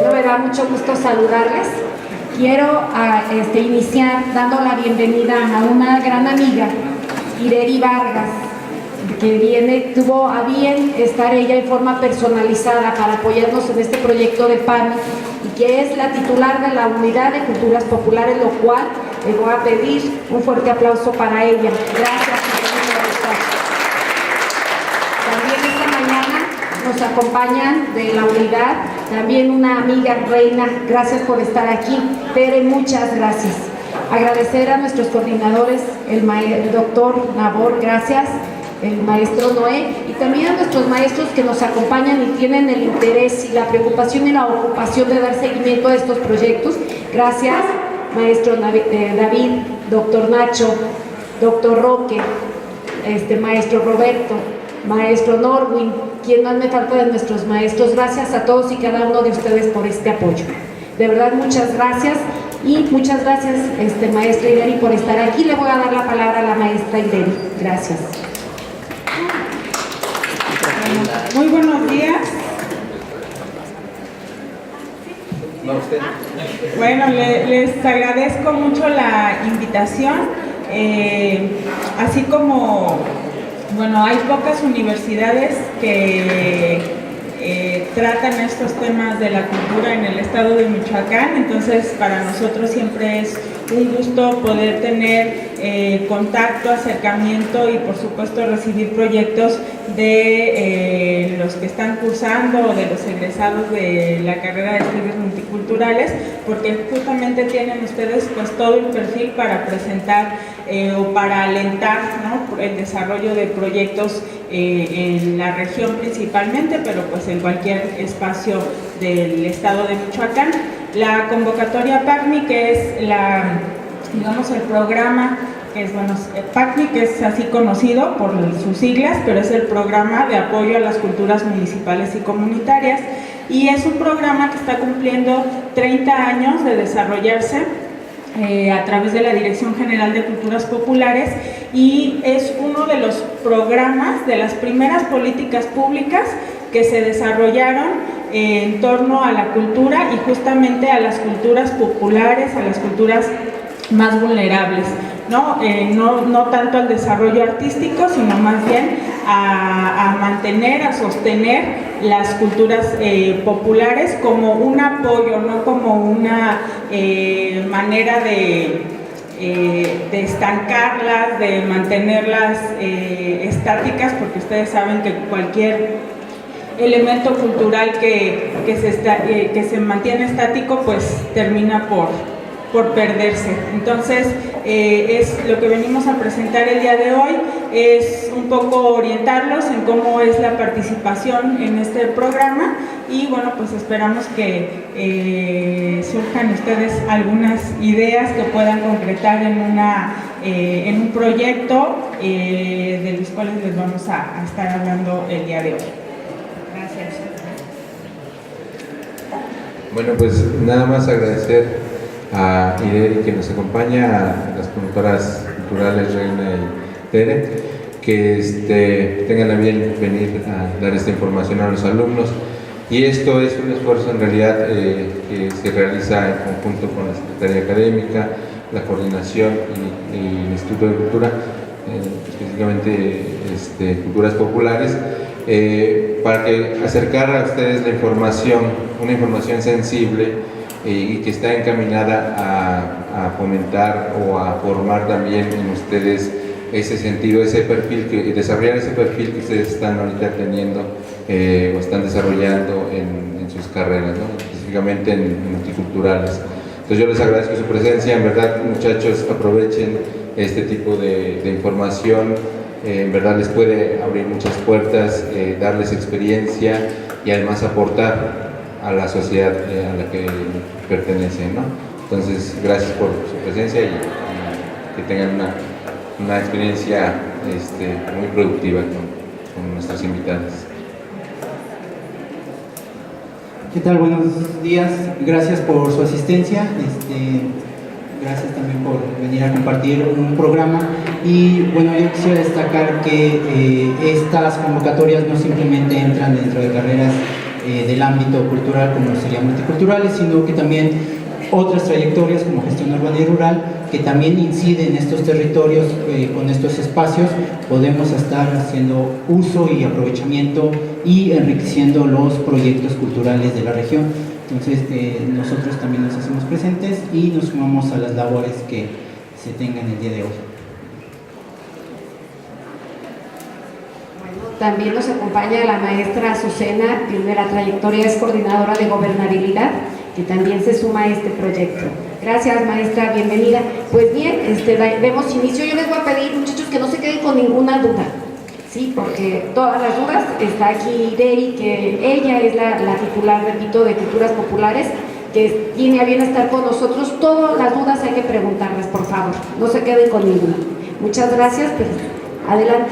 Bueno, me da mucho gusto saludarles. Quiero iniciar dando la bienvenida a una gran amiga, Ireri Vargas, que tuvo a bien estar ella en forma personalizada para apoyarnos en este proyecto de PAMI, y que es la titular de la Unidad de Culturas Populares, lo cual le voy a pedir un fuerte aplauso para ella. Gracias. También esta mañana nos acompañan de la unidad, también una amiga, Reina, gracias por estar aquí. Tere, muchas gracias. Agradecer a nuestros coordinadores, el doctor Nabor, gracias, el maestro Noé, y también a nuestros maestros que nos acompañan y tienen el interés y la preocupación y la ocupación de dar seguimiento a estos proyectos. Gracias, maestro David, doctor Nacho, doctor Roque, maestro Roberto, maestro Norwin, quien más me falta de nuestros maestros. Gracias a todos y cada uno de ustedes por este apoyo. De verdad, muchas gracias. Y muchas gracias, maestra Ireri, por estar aquí. Le voy a dar la palabra a la maestra Ireri. Gracias. Muy buenos días. Bueno, les agradezco mucho la invitación. Así como, bueno, hay pocas universidades que tratan estos temas de la cultura en el estado de Michoacán, entonces para nosotros siempre es un gusto poder tener contacto, acercamiento y por supuesto recibir proyectos de los que están cursando o de los egresados de la carrera de estudios multiculturales, porque justamente tienen ustedes pues todo el perfil para presentar o para alentar, ¿no?, el desarrollo de proyectos en la región principalmente, pero pues en cualquier espacio del estado de Michoacán. La convocatoria PACMI, que es el programa, que es, PACMI, que es así conocido por sus siglas, pero es el Programa de Apoyo a las Culturas Municipales y Comunitarias, y es un programa que está cumpliendo 30 años de desarrollarse a través de la Dirección General de Culturas Populares, y es uno de los programas, de las primeras políticas públicas que se desarrollaron en torno a la cultura y justamente a las culturas populares, a las culturas más vulnerables, no tanto al desarrollo artístico, sino más bien a mantener, a sostener las culturas populares como un apoyo, no como una manera de estancarlas, de mantenerlas estáticas, porque ustedes saben que cualquier elemento cultural que se mantiene estático pues termina por perderse. Entonces es lo que venimos a presentar el día de hoy, es un poco orientarlos en cómo es la participación en este programa, y bueno, pues esperamos que surjan ustedes algunas ideas que puedan concretar en un proyecto de los cuales les vamos a estar hablando el día de hoy. Gracias. Bueno, pues nada más agradecer a Ireri, que nos acompaña, a las promotoras culturales Reina y Tere, que tengan a bien venir a dar esta información a los alumnos. Y esto es un esfuerzo en realidad que se realiza en conjunto con la Secretaría Académica, la Coordinación y el Instituto de Cultura, específicamente Culturas Populares, para acercar a ustedes la información, una información sensible y que está encaminada a fomentar o a formar también en ustedes ese sentido, ese perfil, desarrollar ese perfil que ustedes están ahorita teniendo o están desarrollando en sus carreras, específicamente en multiculturales. Entonces yo les agradezco su presencia, en verdad, muchachos, aprovechen este tipo de información, en verdad les puede abrir muchas puertas, darles experiencia y además aportar a la sociedad a la que pertenecen, Entonces, gracias por su presencia y que tengan una experiencia muy productiva con nuestras invitadas. ¿Qué tal? Buenos días, gracias por su asistencia, gracias también por venir a compartir un programa. Y bueno, yo quisiera destacar que estas convocatorias no simplemente entran dentro de carreras del ámbito cultural como serían multiculturales, sino que también otras trayectorias como gestión urbana y rural que también inciden en estos territorios con estos espacios. Podemos estar haciendo uso y aprovechamiento y enriqueciendo los proyectos culturales de la región. Entonces nosotros también nos hacemos presentes y nos sumamos a las labores que se tengan el día de hoy. También nos acompaña la maestra Azucena, que de la trayectoria es coordinadora de gobernabilidad, que también se suma a este proyecto. Gracias, maestra, bienvenida. Pues bien, demos inicio. Yo les voy a pedir, muchachos, que no se queden con ninguna duda, ¿sí? Porque todas las dudas, está aquí Deri, que ella es la titular, repito, de Culturas Populares, que tiene a bien estar con nosotros. Todas las dudas hay que preguntarlas, por favor, no se queden con ninguna. Muchas gracias, pues, adelante.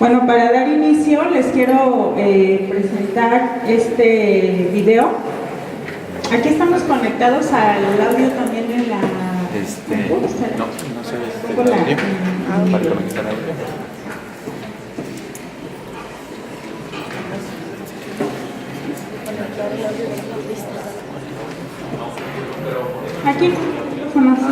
Bueno, para dar inicio les quiero presentar este video. Aquí estamos conectados al audio también en la... no sé, para conectar audio. Aquí, son así.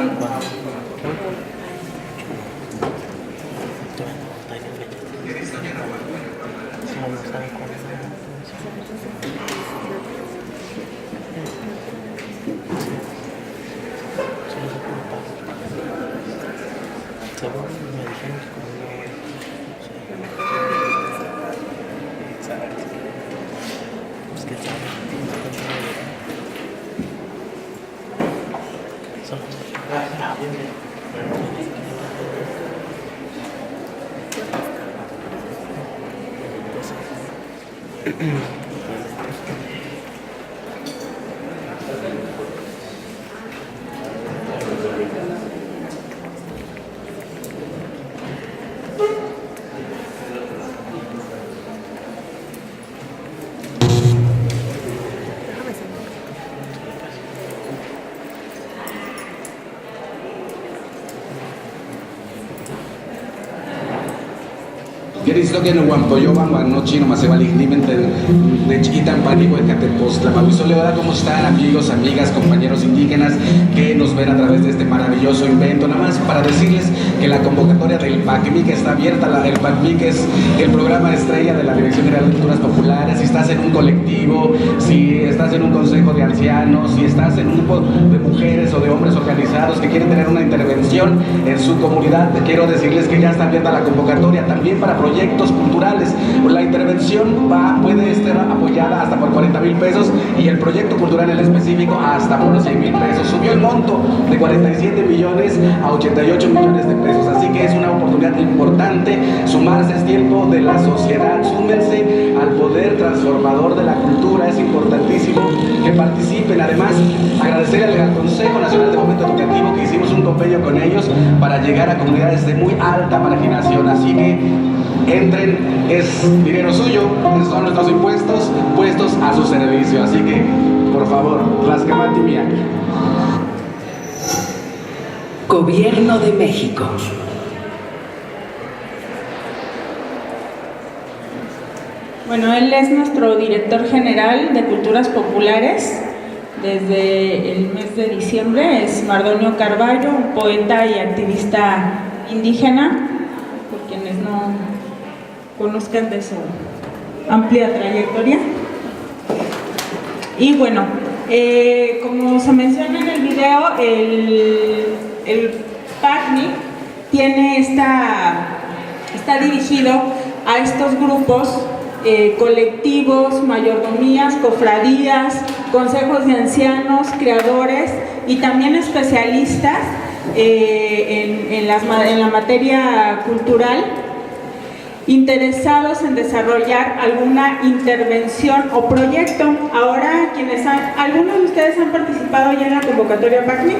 Queristoqueno Guampoyoban, Guanochi, no más se vale de chiquita en pánico de Catepoztla, Mahuizoleoda. ¿Cómo están, amigos, amigas, compañeros indígenas que nos ven a través de este maravilloso invento? Nada más para decirles que la convocatoria del PACMIC está abierta. El PACMIC es el programa estrella de la Dirección General de Culturas Populares. Si estás en un colectivo, si estás en un consejo de ancianos, si estás en un grupo de mujeres o de hombres organizados que quieren tener una intervención en su comunidad, quiero decirles que ya está abierta la convocatoria también para proyectos culturales. La intervención puede estar apoyada hasta por 40,000 pesos y el proyecto cultural en específico hasta por 100,000 pesos. Subió el monto de 47 millones a 88 millones de pesos, así que es una oportunidad importante. Sumarse es tiempo de la sociedad, súmense al poder transformador de la cultura, es importantísimo que participen. Además, agradecerle al Consejo Nacional de Fomento Educativo que hicimos un convenio con ellos para llegar a comunidades de muy alta marginación, así que entren, es dinero suyo, son nuestros impuestos puestos a su servicio, así que por favor, Tlaxcamati-Miac. Gobierno de México. Bueno, él es nuestro director general de Culturas Populares desde el mes de diciembre. Es Mardonio Carballo, un poeta y activista indígena, por quienes no conozcan de su amplia trayectoria. Y bueno, como se menciona en el video, el PACMIC tiene está dirigido a estos grupos, colectivos, mayordomías, cofradías, consejos de ancianos, creadores y también especialistas en la materia cultural, interesados en desarrollar alguna intervención o proyecto. Ahora, ¿algunos de ustedes han participado ya en la convocatoria PACMIC?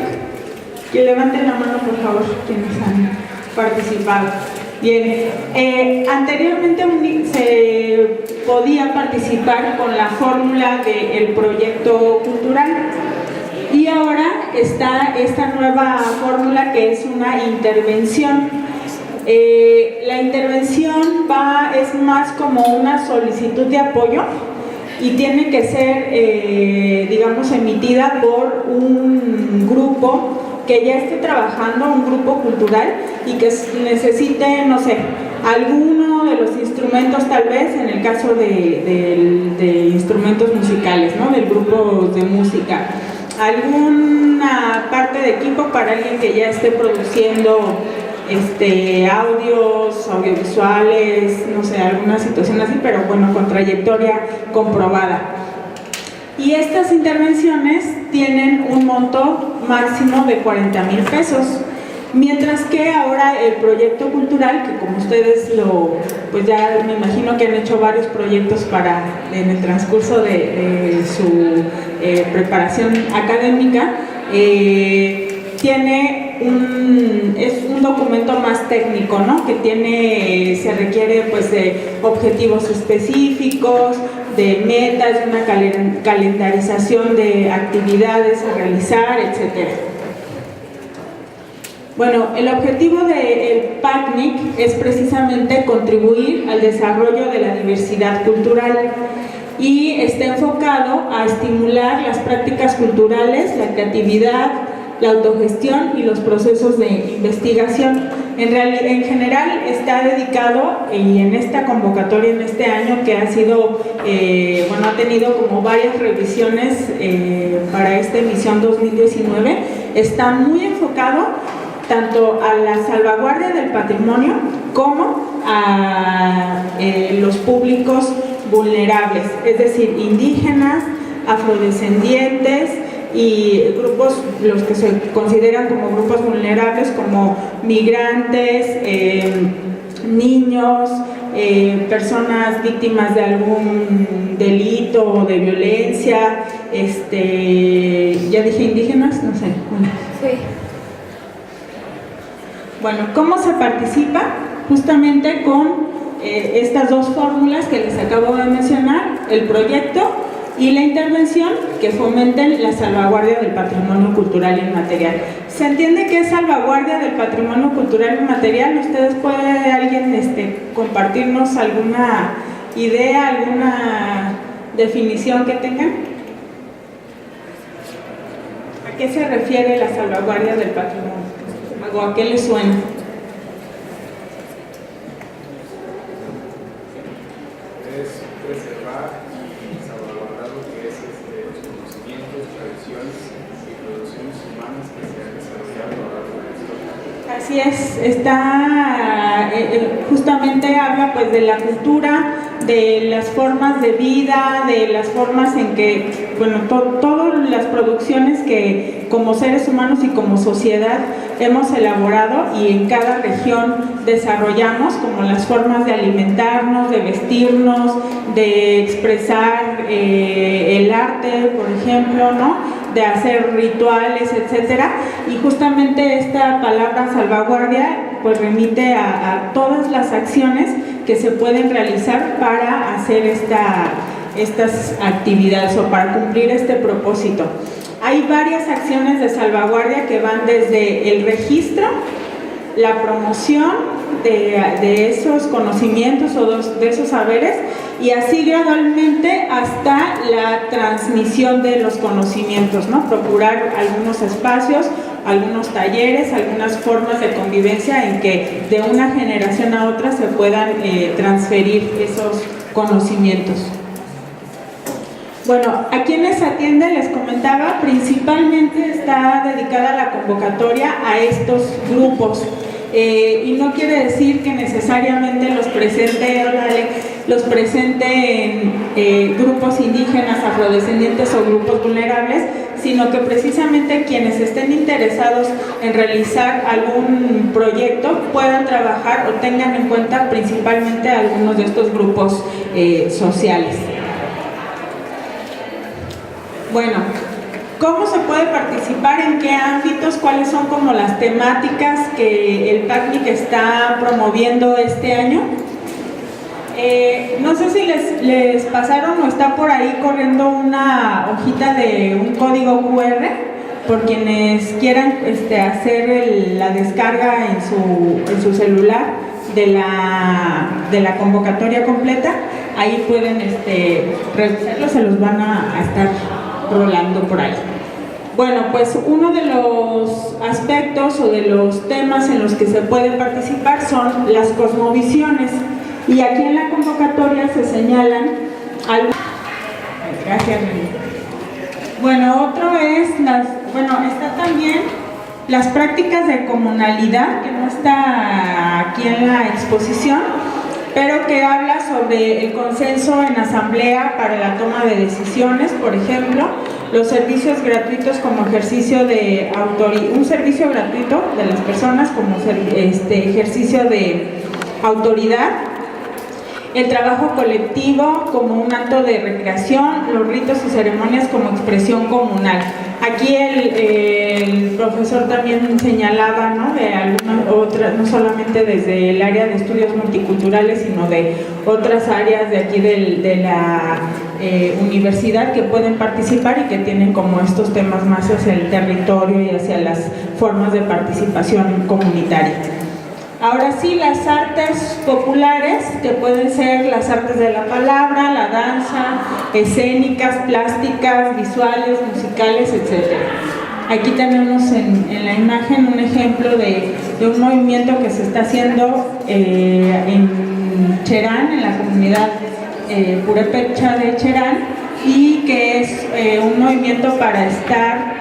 Que levanten la mano, por favor, quienes han participado. Bien, anteriormente se podía participar con la fórmula del proyecto cultural y ahora está esta nueva fórmula que es una intervención. La intervención es más como una solicitud de apoyo y tiene que ser, digamos, emitida por un grupo que ya esté trabajando, un grupo cultural, y que necesite, no sé, alguno de los instrumentos, tal vez en el caso de instrumentos musicales, ¿no? Del grupo de música, alguna parte de equipo para alguien que ya esté produciendo audios, audiovisuales, no sé, alguna situación así, pero bueno, con trayectoria comprobada. Y estas intervenciones tienen un monto máximo de 40,000 pesos, mientras que ahora el proyecto cultural, que como ustedes pues ya me imagino que han hecho varios proyectos en el transcurso de su preparación académica, es un documento más técnico, ¿no? Que se requiere pues de objetivos específicos, de metas, de una calendarización de actividades a realizar, etc. Bueno, el objetivo del PACNIC es precisamente contribuir al desarrollo de la diversidad cultural y está enfocado a estimular las prácticas culturales, la creatividad, la autogestión y los procesos de investigación. En general está dedicado, y en esta convocatoria en este año que ha sido, ha tenido como varias revisiones para esta emisión 2019, está muy enfocado tanto a la salvaguardia del patrimonio como a los públicos vulnerables, es decir, indígenas, afrodescendientes y grupos, los que se consideran como grupos vulnerables, como migrantes, niños, personas víctimas de algún delito o de violencia, ya dije indígenas, no sé. Sí. Bueno, ¿cómo se participa? Justamente con estas dos fórmulas que les acabo de mencionar, el proyecto y la intervención, que fomenten la salvaguardia del patrimonio cultural inmaterial. ¿Se entiende qué es salvaguardia del patrimonio cultural inmaterial? ¿Ustedes alguien compartirnos alguna idea, alguna definición que tengan? ¿A qué se refiere la salvaguardia del patrimonio? ¿O a qué les suena? Es preservar y salvaguardar lo que es los conocimientos, tradiciones y producciones humanas que se han desarrollado a lo largo de la historia. Así es, justamente habla pues de la cultura, de las formas de vida, de las formas en que, todas las producciones que como seres humanos y como sociedad hemos elaborado y en cada región desarrollamos, como las formas de alimentarnos, de vestirnos, de expresar el arte, por ejemplo, ¿no? De hacer rituales, etcétera. Y justamente esta palabra salvaguardia pues remite a todas las acciones que se pueden realizar para hacer estas actividades o para cumplir este propósito. Hay varias acciones de salvaguardia que van desde el registro, la promoción de esos conocimientos o de esos saberes, y así gradualmente hasta la transmisión de los conocimientos, ¿no? Procurar algunos espacios, algunos talleres, algunas formas de convivencia en que de una generación a otra se puedan transferir esos conocimientos. Bueno, a quienes atiende, les comentaba, principalmente está dedicada la convocatoria a estos grupos. Y no quiere decir que necesariamente los presente en grupos indígenas, afrodescendientes o grupos vulnerables, sino que precisamente quienes estén interesados en realizar algún proyecto puedan trabajar o tengan en cuenta principalmente algunos de estos grupos sociales. Bueno, ¿cómo se puede participar? ¿En qué ámbitos? ¿Cuáles son como las temáticas que el PACNIC está promoviendo este año? No sé si les pasaron o está por ahí corriendo una hojita de un código QR por quienes quieran hacer la descarga en su celular de la convocatoria completa. Ahí pueden revisarlo, se los van a estar rolando por ahí. Bueno, pues uno de los aspectos o de los temas en los que se puede participar son las cosmovisiones. Y aquí en la convocatoria se señalan algunas. Gracias, René. Bueno, otro es está también las prácticas de comunalidad, que no está aquí en la exposición, pero que habla sobre el consenso en asamblea para la toma de decisiones, por ejemplo, los servicios gratuitos como ejercicio de un servicio gratuito de las personas como ejercicio de autoridad, el trabajo colectivo como un acto de recreación, los ritos y ceremonias como expresión comunal. Aquí el profesor también señalaba, ¿no?, de algunas otras, no solamente desde el área de estudios multiculturales, sino de otras áreas de aquí de la universidad que pueden participar y que tienen como estos temas más hacia el territorio y hacia las formas de participación comunitaria. Ahora sí, las artes populares, que pueden ser las artes de la palabra, la danza, escénicas, plásticas, visuales, musicales, etc. Aquí tenemos en la imagen un ejemplo de un movimiento que se está haciendo en Cherán, en la comunidad purépecha de Cherán, y que es un movimiento para estar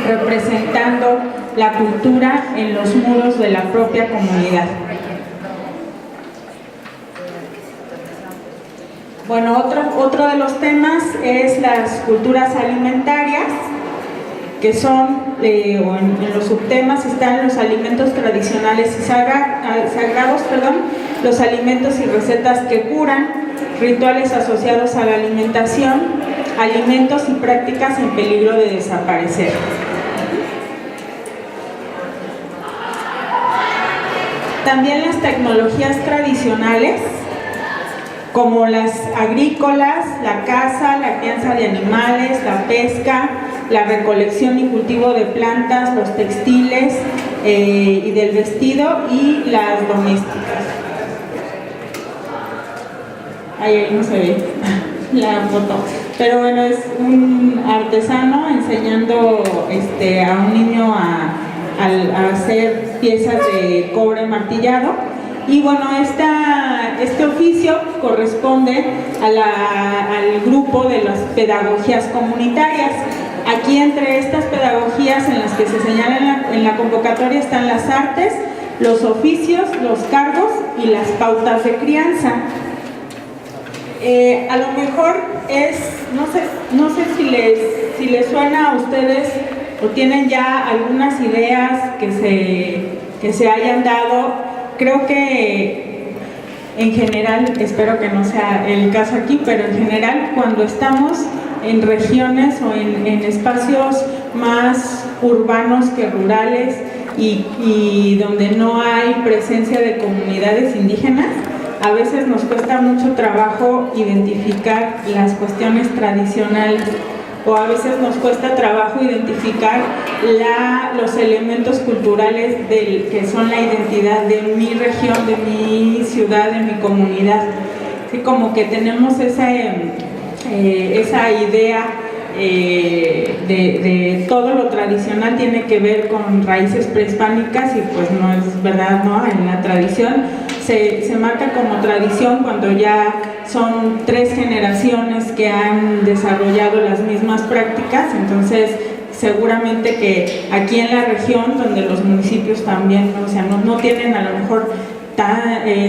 representando la cultura en los muros de la propia comunidad. Bueno, otro de los temas es las culturas alimentarias, que son, o en los subtemas están los alimentos tradicionales y sagrados, los alimentos y recetas que curan, rituales asociados a la alimentación, alimentos y prácticas en peligro de desaparecer. También las tecnologías tradicionales, como las agrícolas, la caza, la crianza de animales, la pesca, la recolección y cultivo de plantas, los textiles y del vestido, y las domésticas. Ahí no se ve la foto, pero bueno, es un artesano enseñando a un niño a hacer piezas de cobre martillado. Y bueno, este oficio corresponde al grupo de las pedagogías comunitarias. Aquí, entre estas pedagogías en las que se señalan en la convocatoria, están las artes, los oficios, los cargos y las pautas de crianza. A lo mejor no sé si les suena a ustedes o tienen ya algunas ideas que se hayan dado. Creo que en general, espero que no sea el caso aquí, pero en general cuando estamos en regiones o en espacios más urbanos que rurales y donde no hay presencia de comunidades indígenas, a veces nos cuesta mucho trabajo identificar las cuestiones tradicionales, o a veces nos cuesta trabajo identificar los elementos culturales que son la identidad de mi región, de mi ciudad, de mi comunidad. Así como que tenemos esa idea de todo lo tradicional tiene que ver con raíces prehispánicas, y pues no es verdad, ¿no? En la tradición se marca como tradición cuando ya son 3 generaciones que han desarrollado las mismas prácticas. Entonces seguramente que aquí en la región, donde los municipios también, o sea, no tienen a lo mejor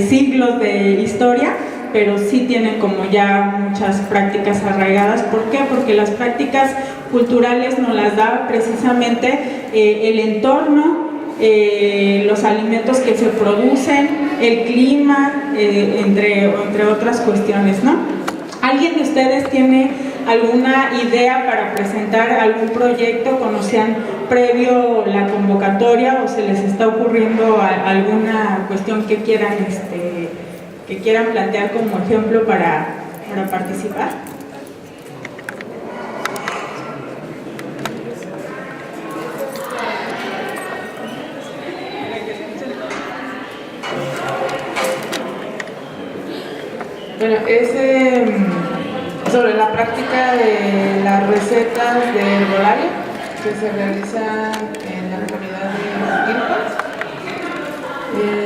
siglos de historia, pero sí tienen como ya muchas prácticas arraigadas. ¿Por qué? Porque las prácticas culturales nos las da precisamente el entorno, los alimentos que se producen, el clima, entre otras cuestiones, ¿no? ¿Alguien de ustedes tiene alguna idea para presentar algún proyecto? ¿Conocían previo la convocatoria o se les está ocurriendo alguna cuestión que quieran plantear como ejemplo para participar? Bueno, es sobre la práctica de las recetas de herbolaria que se realizan en la comunidad de Quilpas.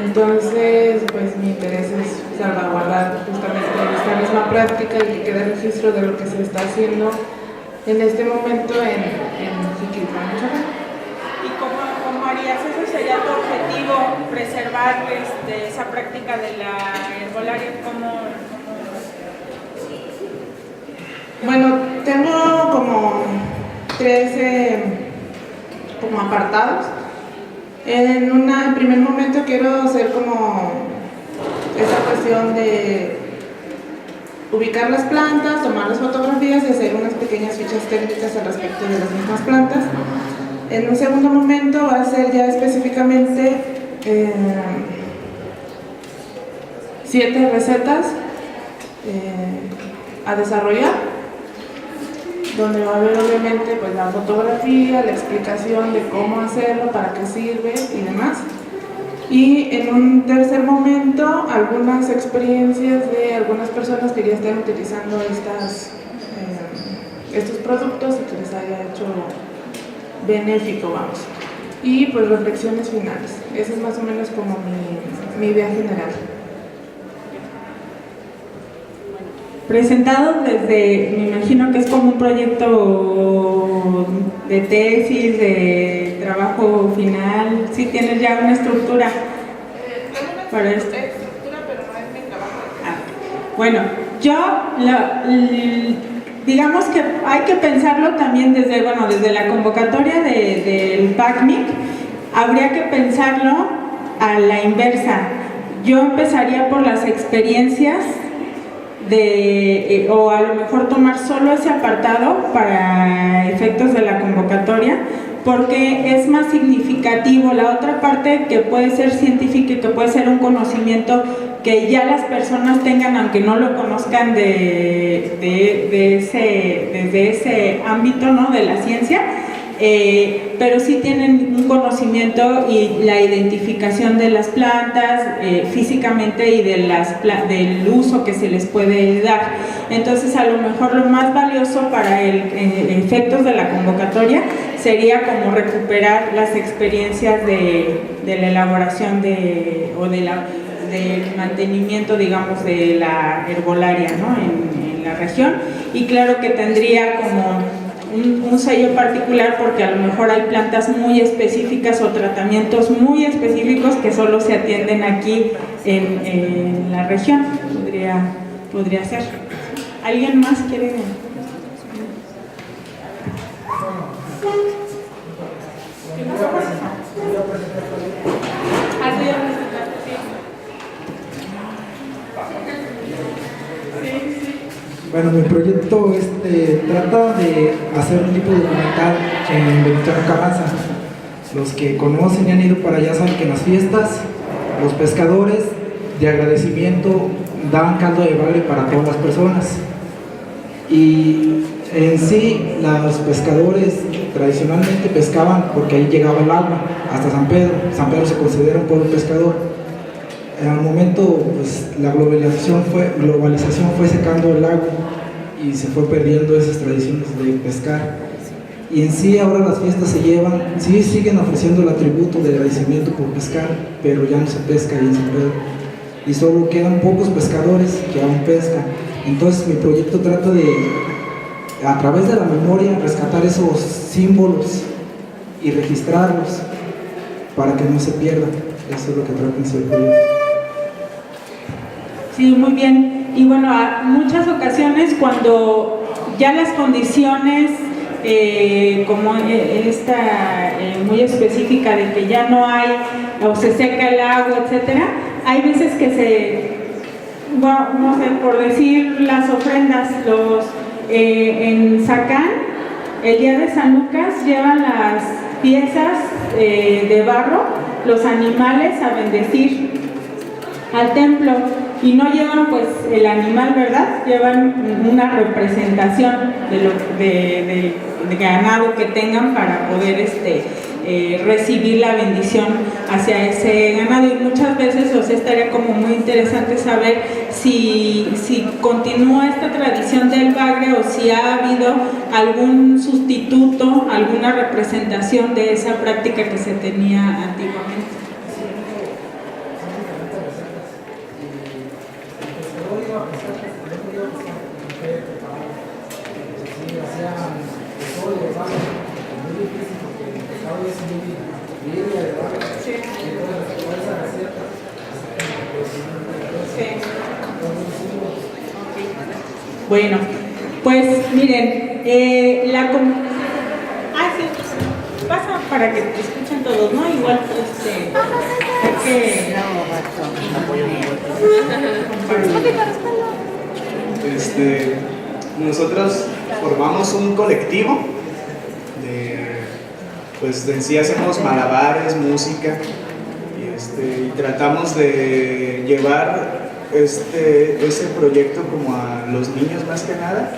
Entonces, pues mi interés es salvaguardar justamente esta misma práctica y que quede registro de lo que se está haciendo en este momento en Jiquilpan, Michoacán. ¿Y cómo harías? ¿Eso sería tu objetivo, preservar esa práctica de la herbolaria? Bueno, tengo como 13 como apartados. En primer momento quiero hacer como esa cuestión de ubicar las plantas, tomar las fotografías y hacer unas pequeñas fichas técnicas al respecto de las mismas plantas. En un segundo momento va a ser ya específicamente 7 recetas a desarrollar, donde va a haber obviamente pues la fotografía, la explicación de cómo hacerlo, para qué sirve y demás. Y en un tercer momento, algunas experiencias de algunas personas que ya están utilizando estos productos y que les haya hecho benéfico, vamos. Y pues reflexiones finales. Esa es más o menos como mi idea general. Presentado desde, me imagino que es como un proyecto de tesis, de trabajo final. ¿Sí tienes ya una estructura para esto? Pero no es mi trabajo. Bueno, digamos que hay que pensarlo también desde la convocatoria del PACMIC. Habría que pensarlo a la inversa. Yo empezaría por las experiencias o a lo mejor tomar solo ese apartado para efectos de la convocatoria, porque es más significativo la otra parte, que puede ser científica y que puede ser un conocimiento que ya las personas tengan, aunque no lo conozcan desde ese ámbito, ¿no?, de la ciencia, pero sí tienen un conocimiento y la identificación de las plantas físicamente y del uso que se les puede dar. Entonces, a lo mejor lo más valioso para efectos de la convocatoria sería como recuperar las experiencias de la elaboración del mantenimiento, digamos, de la herbolaria, ¿no?, en la región. Y claro que tendría como un sello particular, porque a lo mejor hay plantas muy específicas o tratamientos muy específicos que solo se atienden aquí en la región. Podría ser. ¿Alguien más quiere? Bueno, mi proyecto trata de hacer un tipo de documental en Venustiano Carranza. Los que conocen y han ido para allá saben que en las fiestas los pescadores de agradecimiento daban caldo de bagre para todas las personas. Y en sí, los pescadores tradicionalmente pescaban porque ahí llegaba el agua, hasta San Pedro. San Pedro se considera un pueblo pescador. En el momento, pues, la globalización fue secando el agua y se fue perdiendo esas tradiciones de pescar. Y en sí ahora las fiestas sí siguen ofreciendo el atributo de agradecimiento por pescar, pero ya no se pesca ahí en San Pedro. Y solo quedan pocos pescadores que aún pescan. Entonces mi proyecto trata de, a través de la memoria, rescatar esos símbolos y registrarlos para que no se pierdan. Eso es lo que trata en ese proyecto. Sí, muy bien. Y bueno, a muchas ocasiones cuando ya las condiciones como esta muy específica de que ya no hay o se seca el agua, etcétera, hay veces que no sé, por decir las ofrendas, en Zacán, el día de San Lucas, llevan las piezas de barro, los animales a bendecir al templo, y no llevan pues el animal, ¿verdad? Llevan una representación de ganado que tengan para poder recibir la bendición hacia ese ganado. Y muchas veces, o sea, estaría como muy interesante saber si continúa esta tradición del bagre o si ha habido algún sustituto, alguna representación de esa práctica que se tenía antiguamente. Bueno, pues miren, pasa para que te escuchen todos, ¿no? Igual, nosotros formamos un colectivo pues en sí hacemos malabares, música y tratamos de llevar ese proyecto como a los niños más que nada.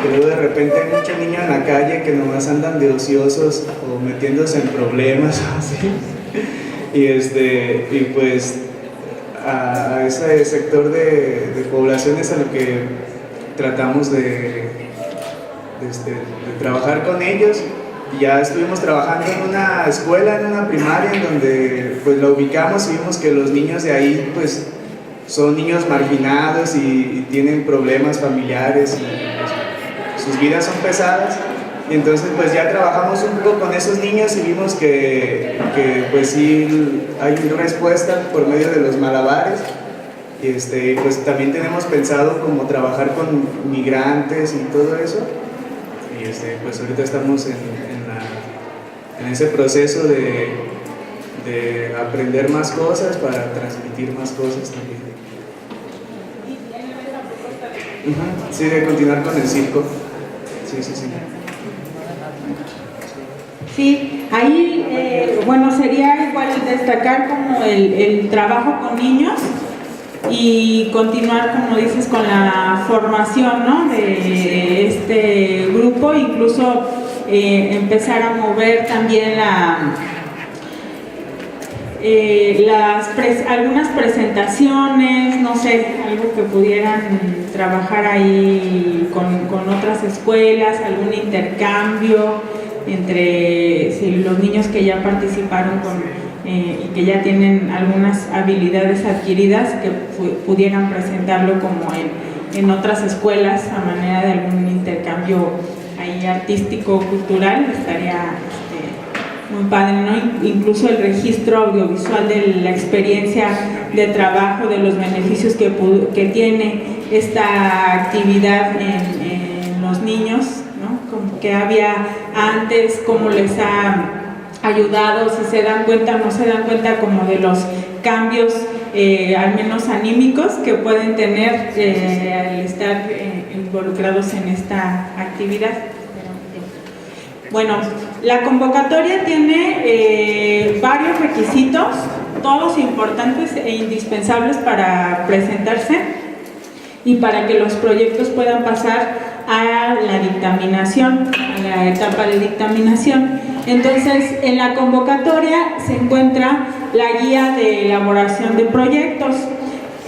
Pero de repente hay muchos niños en la calle que nomás andan de ociosos o metiéndose en problemas así. Y pues a ese sector de población es a lo que tratamos de trabajar con ellos. Ya estuvimos trabajando en una escuela, en una primaria, en donde pues lo ubicamos y vimos que los niños de ahí pues son niños marginados y tienen problemas familiares y sus vidas son pesadas. Y entonces pues ya trabajamos un poco con esos niños y vimos que pues sí hay una respuesta por medio de los malabares. Y pues también tenemos pensado como trabajar con migrantes y todo eso. Y pues ahorita estamos en ese proceso de aprender más cosas para transmitir más cosas también. Sí, de continuar con el circo. Sí. Sí, ahí, bueno, sería igual destacar como el trabajo con niños y continuar, como dices, con la formación, ¿no?, de este grupo, incluso empezar a mover también algunas presentaciones, no sé, algo que pudieran trabajar ahí con otras escuelas, algún intercambio entre los niños que ya participaron y que ya tienen algunas habilidades adquiridas, que pudieran presentarlo como en otras escuelas a manera de algún intercambio ahí artístico, cultural. Estaría muy padre, ¿no? Incluso el registro audiovisual de la experiencia de trabajo, de los beneficios que tiene esta actividad en los niños, ¿no? Como que había antes, cómo les ha ayudado, si se dan cuenta o no se dan cuenta como de los cambios, al menos anímicos, que pueden tener al estar involucrados en esta actividad. Bueno, la convocatoria tiene varios requisitos, todos importantes e indispensables para presentarse y para que los proyectos puedan pasar a la dictaminación, a la etapa de dictaminación. Entonces, en la convocatoria se encuentra la guía de elaboración de proyectos.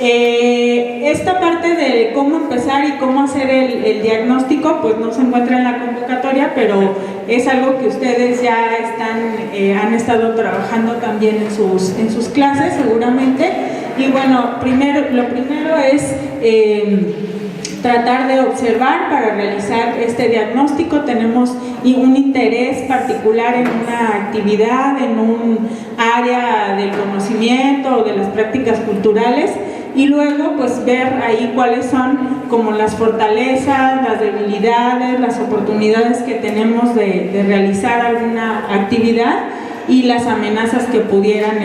Esta parte de cómo empezar y cómo hacer el diagnóstico pues no se encuentra en la convocatoria, pero es algo que ustedes ya han estado trabajando también en sus clases seguramente. Y bueno, lo primero es tratar de observar para realizar este diagnóstico. Tenemos un interés particular en una actividad, en un área del conocimiento o de las prácticas culturales, y luego pues ver ahí cuáles son como las fortalezas, las debilidades, las oportunidades que tenemos de realizar alguna actividad y las amenazas que pudieran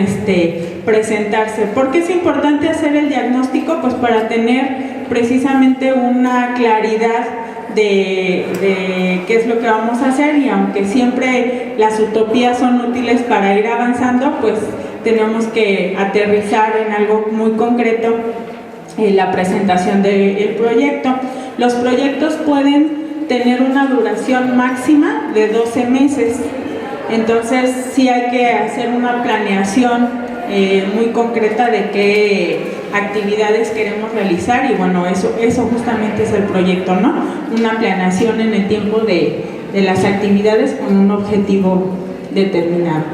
presentarse. ¿Por qué es importante hacer el diagnóstico? Pues para tener precisamente una claridad de qué es lo que vamos a hacer, y aunque siempre las utopías son útiles para ir avanzando, pues tenemos que aterrizar en algo muy concreto en la presentación del proyecto. Los proyectos pueden tener una duración máxima de 12 meses. Entonces sí hay que hacer una planeación muy concreta de qué actividades queremos realizar, y bueno, eso justamente es el proyecto, ¿no? Una planeación en el tiempo de las actividades con un objetivo determinado.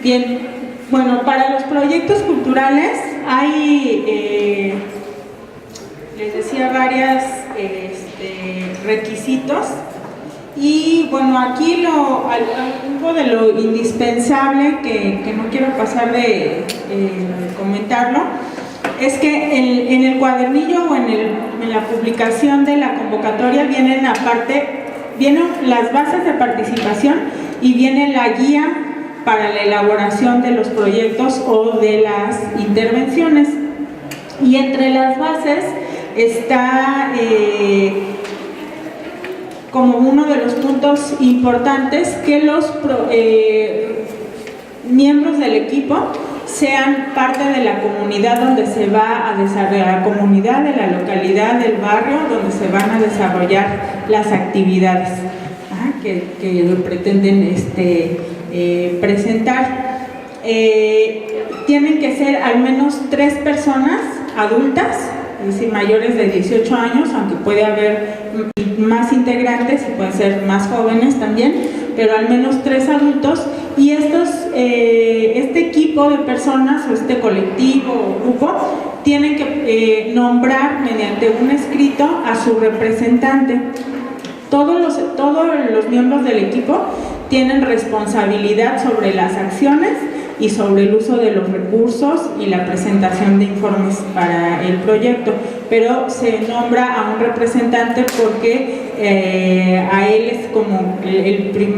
Bien, bueno, para los proyectos culturales hay, les decía, varios requisitos. Y bueno, aquí algo de lo indispensable que no quiero pasar de comentarlo, es que en el cuadernillo o en la publicación de la convocatoria vienen las bases de participación y viene la guía para la elaboración de los proyectos o de las intervenciones. Y entre las bases está como uno de los puntos importantes que los miembros del equipo sean parte de la comunidad donde se va a desarrollar, la comunidad de la localidad, del barrio, donde se van a desarrollar las actividades que pretenden presentar. Tienen que ser al menos 3 personas adultas, es decir, mayores de 18 años, aunque puede haber más integrantes y pueden ser más jóvenes también, pero al menos 3 adultos, y este equipo de personas o este colectivo o grupo tienen que nombrar mediante un escrito a su representante. Todos los miembros del equipo tienen responsabilidad sobre las acciones y sobre el uso de los recursos y la presentación de informes para el proyecto, pero se nombra a un representante porque a él es como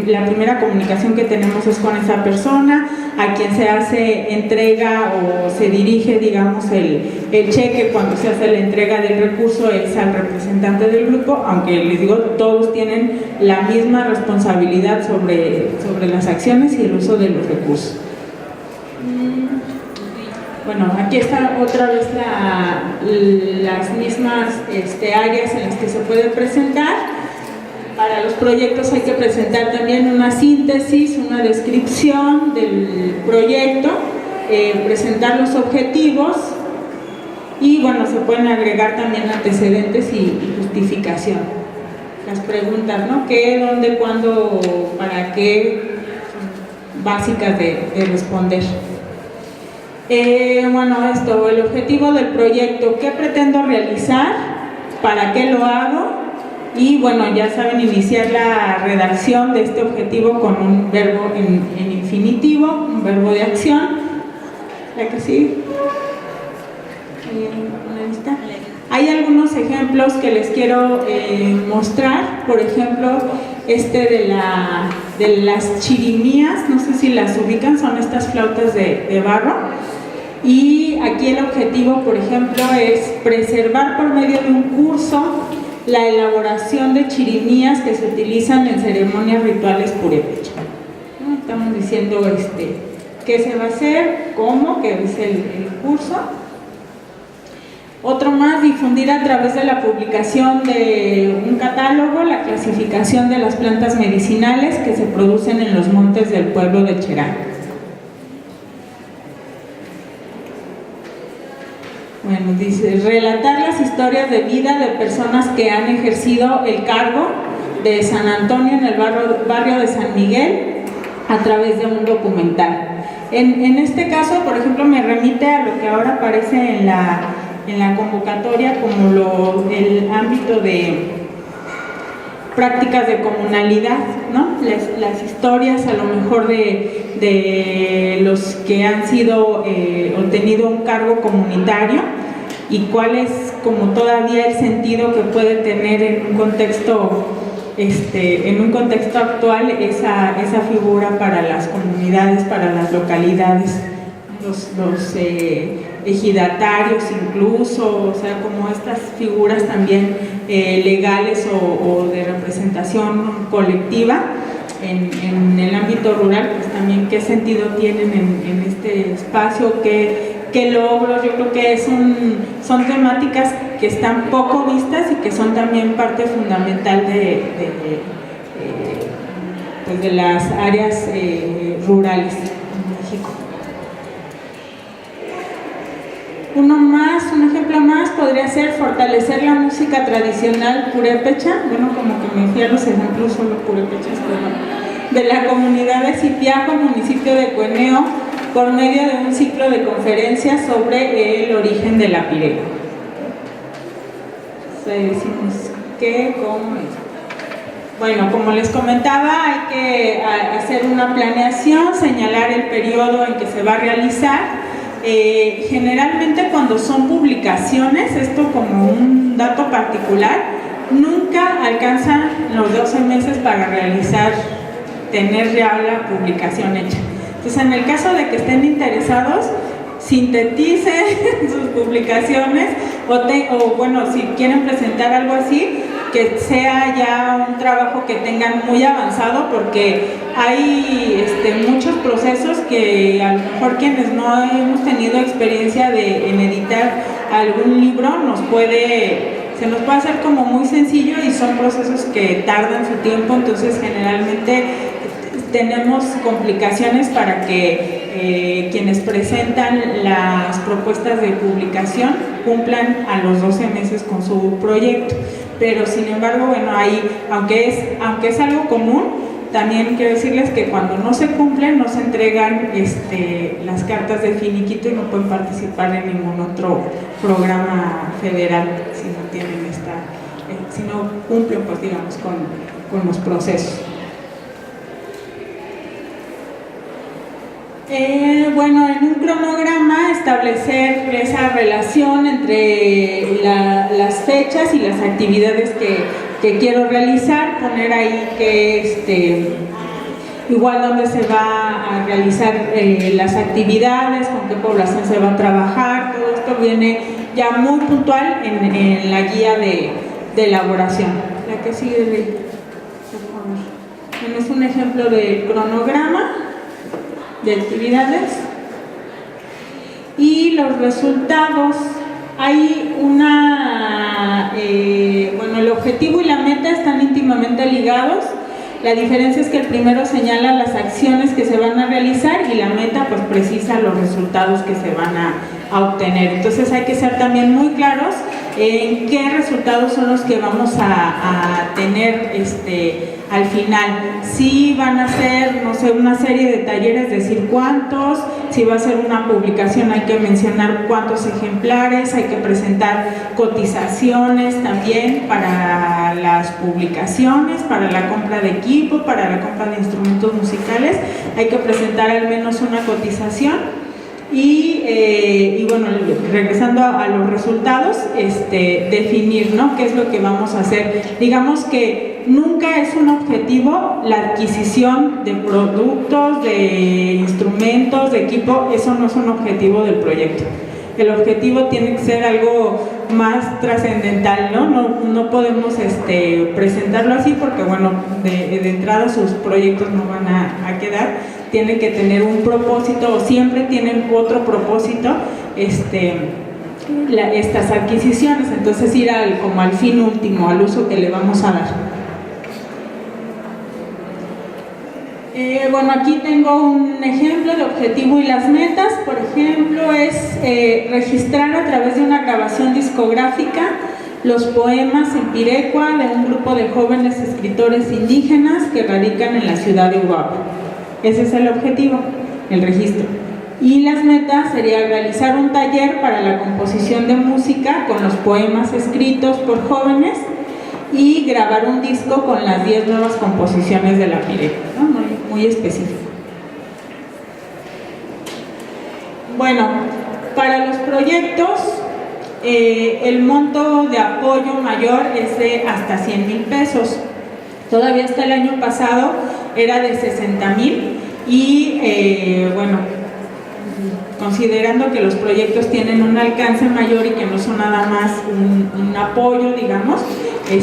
la primera comunicación que tenemos es con esa persona, a quien se hace entrega o se dirige, digamos, el cheque cuando se hace la entrega del recurso es al representante del grupo, aunque les digo, todos tienen la misma responsabilidad sobre las acciones y el uso de los recursos. Bueno, aquí está otra vez las mismas áreas en las que se puede presentar. Para los proyectos hay que presentar también una síntesis, una descripción del proyecto, presentar los objetivos y bueno, se pueden agregar también antecedentes y justificación. Las preguntas, ¿no? ¿Qué, dónde, cuándo, para qué? Son básicas de responder. Bueno, el objetivo del proyecto, ¿qué pretendo realizar? ¿Para qué lo hago? Y bueno, ya saben, iniciar la redacción de este objetivo con un verbo en infinitivo, un verbo de acción. ¿La que sí? Hay algunos ejemplos que les quiero mostrar. Por ejemplo, de las chirimías, no sé si las ubican, son estas flautas de barro. Y aquí el objetivo, por ejemplo, es preservar por medio de un curso la elaboración de chirimías que se utilizan en ceremonias rituales purépechas. Estamos diciendo qué se va a hacer, cómo, que es el curso. Otro más, difundir a través de la publicación de un catálogo la clasificación de las plantas medicinales que se producen en los montes del pueblo de Cherán. Bueno, dice, relatar las historias de vida de personas que han ejercido el cargo de San Antonio en el barrio de San Miguel a través de un documental. En este caso, por ejemplo, me remite a lo que ahora aparece en la convocatoria como el ámbito de prácticas de comunalidad, ¿no? Las historias a lo mejor de los que han sido o tenido un cargo comunitario y cuál es como todavía el sentido que puede tener en un contexto actual esa figura para las comunidades, para las localidades, los ejidatarios incluso, o sea, como estas figuras también legales o de representación colectiva en el ámbito rural, pues también qué sentido tienen en este espacio, qué qué logros. Yo creo que son temáticas que están poco vistas y que son también parte fundamental pues de las áreas rurales en México. Un ejemplo más podría ser fortalecer la música tradicional purépecha, bueno, como que me fui a los ejemplos solo purépechas, pero de la comunidad de Zipiajo, municipio de Cueneo, por medio de un ciclo de conferencias sobre el origen de la pireca. Decimos que, ¿cómo es? Bueno, como les comentaba, hay que hacer una planeación, señalar el periodo en que se va a realizar. Generalmente cuando son publicaciones, esto como un dato particular, nunca alcanzan los 12 meses para tener ya la publicación hecha. Entonces, en el caso de que estén interesados, sinteticen sus publicaciones o bueno, si quieren presentar algo así, que sea ya un trabajo que tengan muy avanzado, porque hay muchos procesos que a lo mejor quienes no hemos tenido experiencia en editar algún libro se nos puede hacer como muy sencillo y son procesos que tardan su tiempo. Entonces generalmente tenemos complicaciones para que quienes presentan las propuestas de publicación cumplan a los 12 meses con su proyecto. Pero sin embargo, bueno, aunque es algo común, también quiero decirles que cuando no se cumplen, no se entregan las cartas de finiquito y no pueden participar en ningún otro programa federal si no cumplen, pues digamos, con los procesos. Bueno, en un cronograma establecer esa relación entre las fechas y las actividades que quiero realizar, poner ahí que igual donde se va a realizar las actividades, con qué población se va a trabajar. Todo esto viene ya muy puntual en la guía de elaboración. La que sigue, por favor. Bueno, es un ejemplo del cronograma de actividades y los resultados. Hay bueno, el objetivo y la meta están íntimamente ligados. La diferencia es que el primero señala las acciones que se van a realizar y la meta pues precisa los resultados que se van a obtener. Entonces hay que ser también muy claros en qué resultados son los que vamos a tener al final. Si van a ser, no sé, una serie de talleres, decir cuántos. Si va a ser una publicación, hay que mencionar cuántos ejemplares. Hay que presentar cotizaciones también para las publicaciones, para la compra de equipo, para la compra de instrumentos musicales. Hay que presentar al menos una cotización. Y bueno, regresando a los resultados, definir, ¿no?, qué es lo que vamos a hacer. Digamos que nunca es un objetivo la adquisición de productos, de instrumentos, de equipo. Eso no es un objetivo del proyecto. El objetivo tiene que ser algo más trascendental, ¿no? No podemos presentarlo así porque, bueno, de entrada sus proyectos no van a quedar. Tiene que tener un propósito, o siempre tienen otro propósito estas adquisiciones. Entonces ir como al fin último, al uso que le vamos a dar. Bueno, aquí tengo un ejemplo de objetivo y las metas. Por ejemplo, es registrar a través de una grabación discográfica los poemas en pirecua de un grupo de jóvenes escritores indígenas que radican en la ciudad de Uruapan. Ese es el objetivo, el registro. Y las metas sería realizar un taller para la composición de música con los poemas escritos por jóvenes y grabar un disco con las 10 nuevas composiciones de la pirecua, ¿no? Muy específico. Bueno, para los proyectos, el monto de apoyo mayor es de hasta 100,000 pesos. Todavía hasta el año pasado era de 60,000 y bueno, considerando que los proyectos tienen un alcance mayor y que no son nada más un apoyo, digamos, que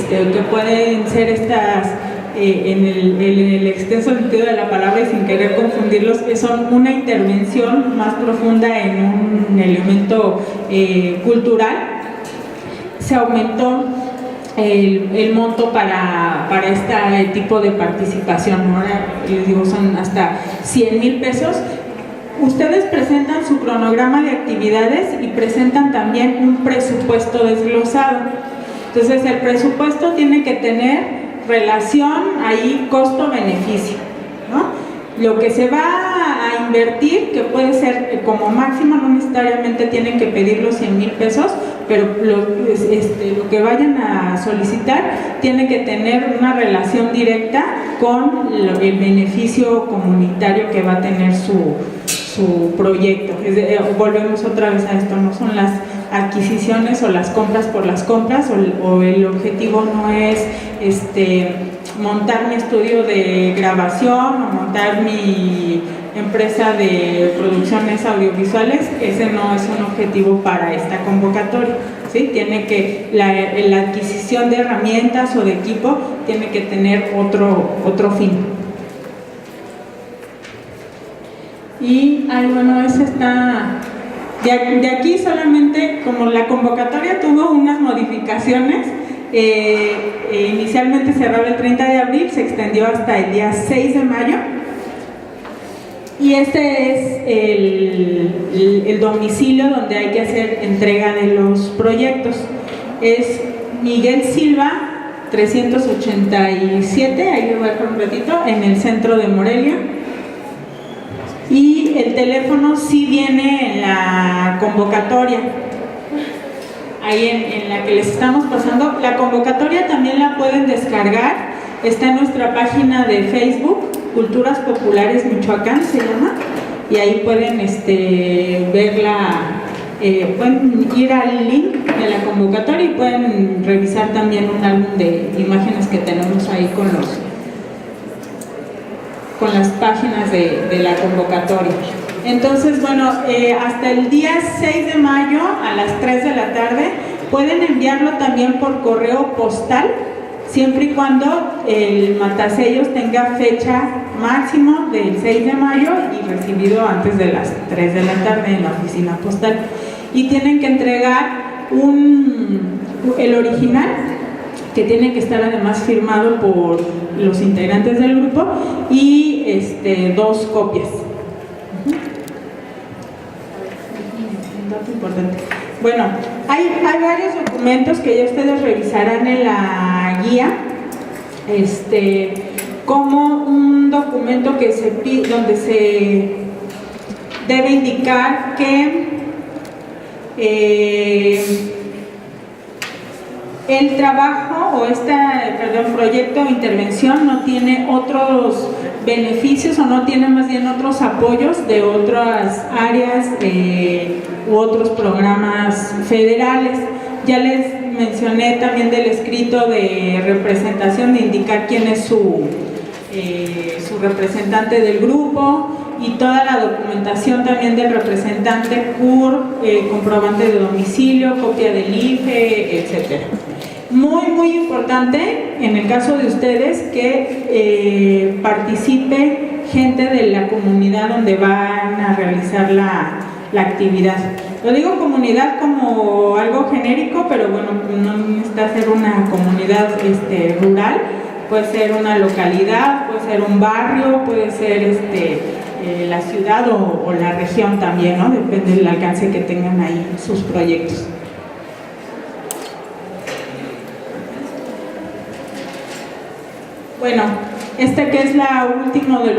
pueden ser estas, en el extenso sentido de la palabra y sin querer confundirlos, son una intervención más profunda en un elemento segmento cultural, se aumentó el monto para este tipo de participación. Ahora les digo, son hasta 100,000 pesos. Ustedes presentan su cronograma de actividades y presentan también un presupuesto desglosado. Entonces el presupuesto tiene que tener relación ahí costo-beneficio, ¿no? Lo que se va a invertir, que puede ser como máximo, no necesariamente tienen que pedir los 100,000 pesos, pero lo que vayan a solicitar tiene que tener una relación directa con el beneficio comunitario que va a tener su proyecto. Volvemos otra vez a esto, no son las adquisiciones o las compras por las compras, o el objetivo no es montar mi estudio de grabación o montar mi empresa de producciones audiovisuales. Ese no es un objetivo para esta convocatoria, ¿sí? Tiene que la adquisición de herramientas o de equipo tiene que tener otro fin. Y bueno, ese está de aquí. Solamente como la convocatoria tuvo unas modificaciones, inicialmente cerraba el 30 de abril, se extendió hasta el día 6 de mayo, y este es el domicilio donde hay que hacer entrega de los proyectos. Es Miguel Silva 387, ahí lo voy a dejar un ratito, en el centro de Morelia. Y el teléfono sí viene en la convocatoria, ahí en la que les estamos pasando. La convocatoria también la pueden descargar, está en nuestra página de Facebook, Culturas Populares Michoacán se llama, y ahí pueden verla, pueden ir al link de la convocatoria y pueden revisar también un álbum de imágenes que tenemos ahí con las páginas de la convocatoria. Entonces, bueno, hasta el día 6 de mayo a las 3 de la tarde pueden enviarlo también por correo postal, siempre y cuando el matasellos tenga fecha máximo del 6 de mayo y recibido antes de las 3 de la tarde en la oficina postal. Y tienen que entregar el original, que tiene que estar además firmado por los integrantes del grupo, y 2 copias. Un dato importante. Bueno, hay varios documentos que ya ustedes revisarán en la guía, como un documento que donde se debe indicar que el trabajo o proyecto o intervención no tiene otros beneficios, o no tiene más bien otros apoyos de otras áreas u otros programas federales. Ya les mencioné también del escrito de representación, de indicar quién es su representante del grupo, y toda la documentación también del representante CUR, comprobante de domicilio, copia del IFE, etcétera. Muy importante en el caso de ustedes que participe gente de la comunidad donde van a realizar la actividad. Lo digo comunidad como algo genérico, pero bueno, no necesita ser una comunidad rural, puede ser una localidad, puede ser un barrio, puede ser la ciudad o la región también, ¿no? Depende del alcance que tengan ahí sus proyectos. Bueno, que es la último de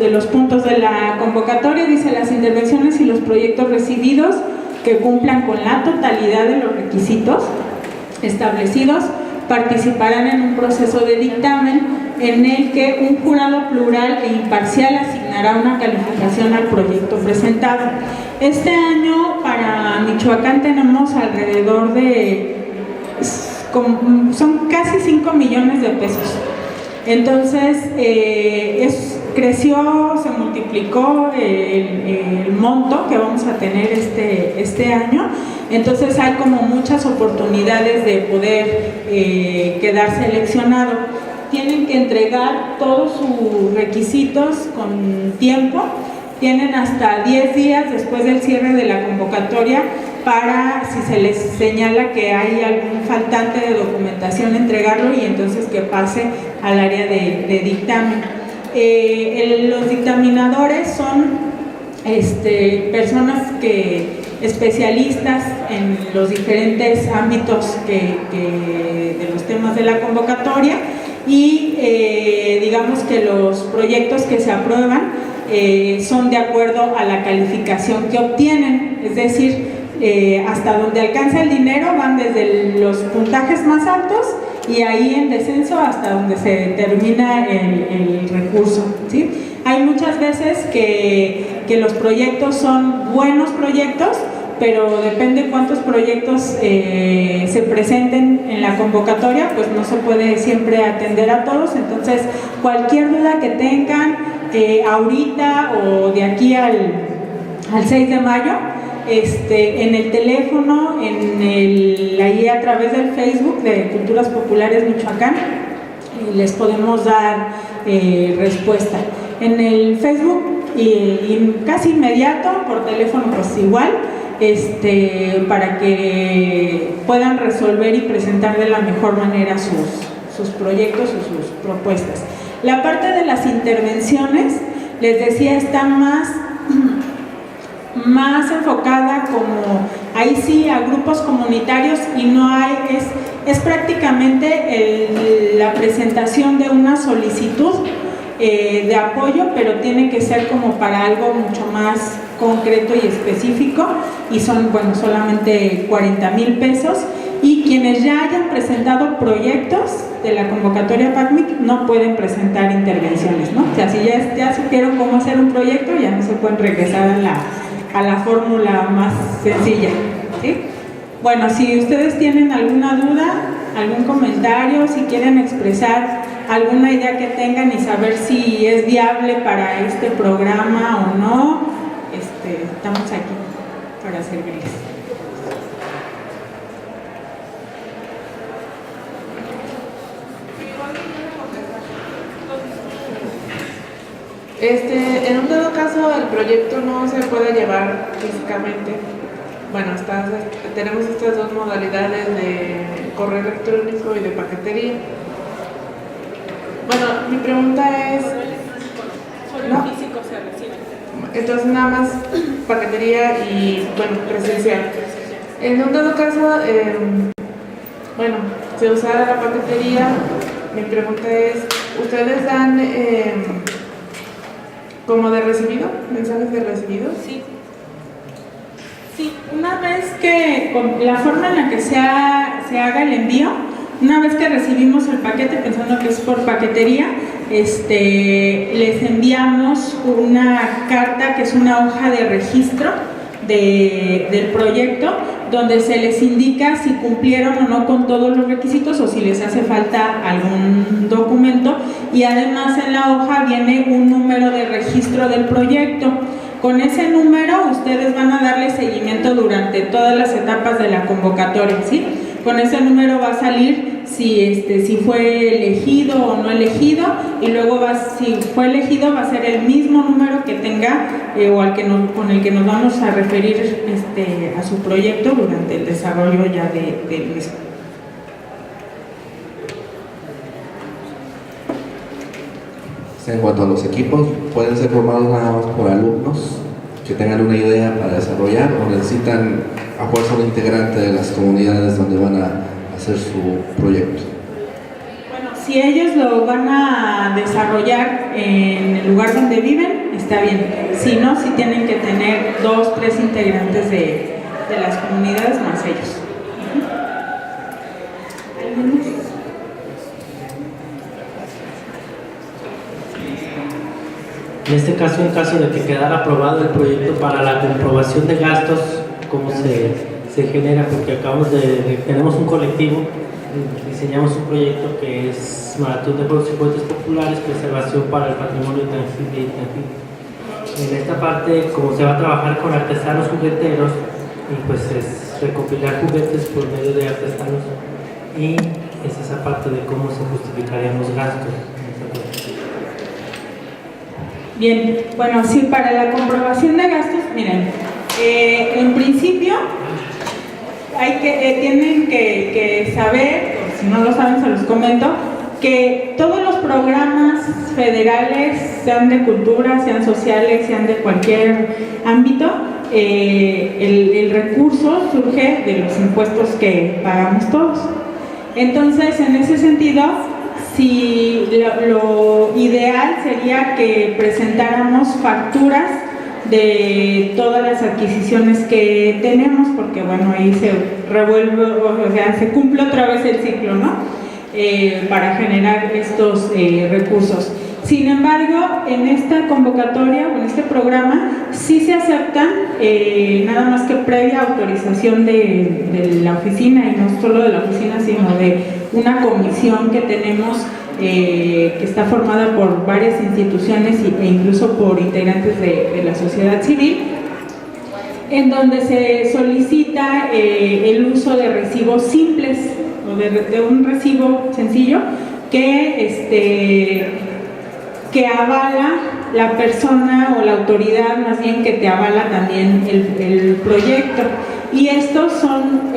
los puntos de la convocatoria, dice: las intervenciones y los proyectos recibidos que cumplan con la totalidad de los requisitos establecidos participarán en un proceso de dictamen en el que un jurado plural e imparcial asignará una calificación al proyecto presentado. Este año para Michoacán tenemos alrededor son casi 5 millones de pesos. Entonces, creció, se multiplicó el monto que vamos a tener este año. Entonces hay como muchas oportunidades de poder quedar seleccionado. Tienen que entregar todos sus requisitos con tiempo. Tienen hasta 10 días después del cierre de la convocatoria para, si se les señala que hay algún faltante de documentación, entregarlo y entonces que pase al área de dictamen. Los dictaminadores son personas especialistas en los diferentes ámbitos de los temas de la convocatoria y digamos que los proyectos que se aprueban son de acuerdo a la calificación que obtienen, es decir, hasta donde alcanza el dinero van desde los puntajes más altos y ahí en descenso hasta donde se termina el recurso, ¿sí? Hay muchas veces que los proyectos son buenos proyectos, pero depende cuántos proyectos se presenten en la convocatoria, pues no se puede siempre atender a todos. Entonces, cualquier duda que tengan ahorita o de aquí al 6 de mayo, en el teléfono, ahí a través del Facebook de Culturas Populares Michoacán, les podemos dar respuesta. En el Facebook y casi inmediato, por teléfono pues igual, para que puedan resolver y presentar de la mejor manera sus proyectos o sus propuestas. La parte de las intervenciones, les decía, está más enfocada como, ahí sí, a grupos comunitarios y no hay, es prácticamente la presentación de una solicitud de apoyo, pero tiene que ser como para algo mucho más concreto y específico y son, bueno, solamente 40,000 pesos y quienes ya hayan presentado proyectos de la convocatoria PACMIC no pueden presentar intervenciones, ¿no? O sea, si ya supieron cómo hacer un proyecto, ya no se pueden regresar a la fórmula más sencilla, ¿sí? Bueno, si ustedes tienen alguna duda, algún comentario, si quieren expresar alguna idea que tengan y saber si es viable para este programa o no, estamos aquí para servirles. En un dado caso el proyecto no se puede llevar físicamente. Bueno, tenemos estas dos modalidades de correo electrónico y de paquetería. Bueno, mi pregunta es... Solo físico se recibe. Entonces nada más paquetería y, bueno, presencial. En un dado caso, bueno, se usara la paquetería, mi pregunta es, ¿ustedes dan como de recibido, mensajes de recibido? Sí. Sí, una vez que, con la forma en la que se haga el envío, una vez que recibimos el paquete, pensando que es por paquetería, les enviamos una carta que es una hoja de registro del proyecto, donde se les indica si cumplieron o no con todos los requisitos o si les hace falta algún documento, y además en la hoja viene un número de registro del proyecto. Con ese número ustedes van a darle seguimiento durante todas las etapas de la convocatoria, ¿sí? Con ese número va a salir si fue elegido o no elegido, y luego si fue elegido va a ser el mismo número que tenga o con el que nos vamos a referir a su proyecto durante el desarrollo ya del mismo. En cuanto a los equipos, pueden ser formados nada más por alumnos que tengan una idea para desarrollar o necesitan a fuerza un integrante de las comunidades donde van a hacer su proyecto. Bueno, si ellos lo van a desarrollar en el lugar donde viven, está bien. Si no, sí tienen que tener 2, 3 integrantes de las comunidades más ellos. ¿Algunos? En este caso, en caso de que quedara aprobado el proyecto para la comprobación de gastos, ¿cómo se genera? Porque tenemos un colectivo, diseñamos un proyecto que es Maratón de Juegos y Juguetes Populares, preservación para el patrimonio tangible e intangible. En esta parte, como se va a trabajar con artesanos jugueteros, y pues es recopilar juguetes por medio de artesanos, y es esa parte de cómo se justificarían los gastos. Bien, bueno, sí, para la comprobación de gastos, miren, en principio tienen que saber, si no lo saben se los comento, que todos los programas federales, sean de cultura, sean sociales, sean de cualquier ámbito, el recurso surge de los impuestos que pagamos todos. Entonces, en ese sentido, si lo ideal sería que presentáramos facturas de todas las adquisiciones que tenemos, porque bueno, ahí se revuelve, o sea, se cumple otra vez el ciclo, ¿no? Para generar estos recursos. Sin embargo, en esta convocatoria o en este programa sí se aceptan, nada más que previa autorización de la oficina, y no solo de la oficina, sino de una comisión que tenemos que está formada por varias instituciones e incluso por integrantes de la sociedad civil, en donde se solicita el uso de recibos simples o de un recibo sencillo que avala la persona o la autoridad, más bien, que te avala también el proyecto, y estos son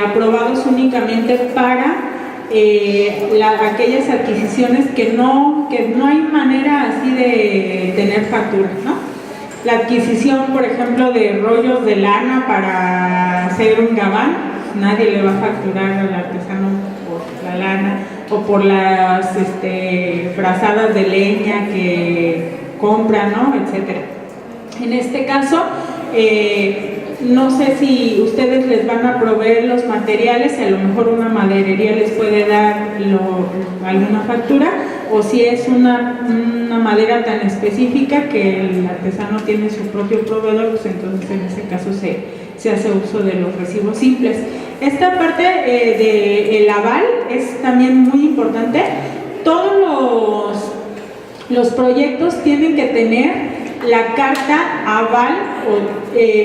aprobados únicamente para aquellas adquisiciones que no hay manera así de tener factura, ¿no? La adquisición, por ejemplo, de rollos de lana para hacer un gabán, nadie le va a facturar al artesano por la lana, o por las frazadas de leña que compran, ¿no? Etcétera. En este caso, no sé si ustedes les van a proveer los materiales, a lo mejor una maderería les puede dar alguna factura, o si es una madera tan específica que el artesano tiene su propio proveedor, pues entonces en ese caso se hace uso de los recibos simples. Esta parte del aval es también muy importante. Todos los proyectos tienen que tener la carta aval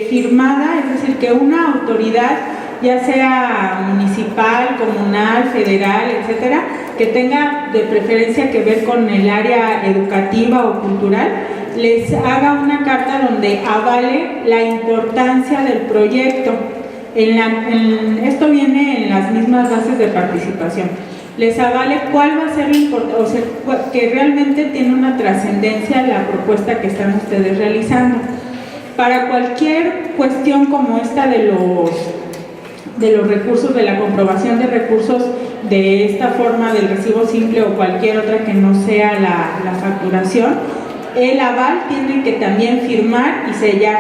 firmada, es decir, que una autoridad, ya sea municipal, comunal, federal, etcétera, que tenga de preferencia que ver con el área educativa o cultural, les haga una carta donde avale la importancia del proyecto. Esto viene en las mismas bases de participación. Les avale cuál va a ser la importancia, o sea, que realmente tiene una trascendencia la propuesta que están ustedes realizando. Para cualquier cuestión como esta de los recursos, de la comprobación de recursos de esta forma del recibo simple o cualquier otra que no sea la facturación, el aval tiene que también firmar y sellar,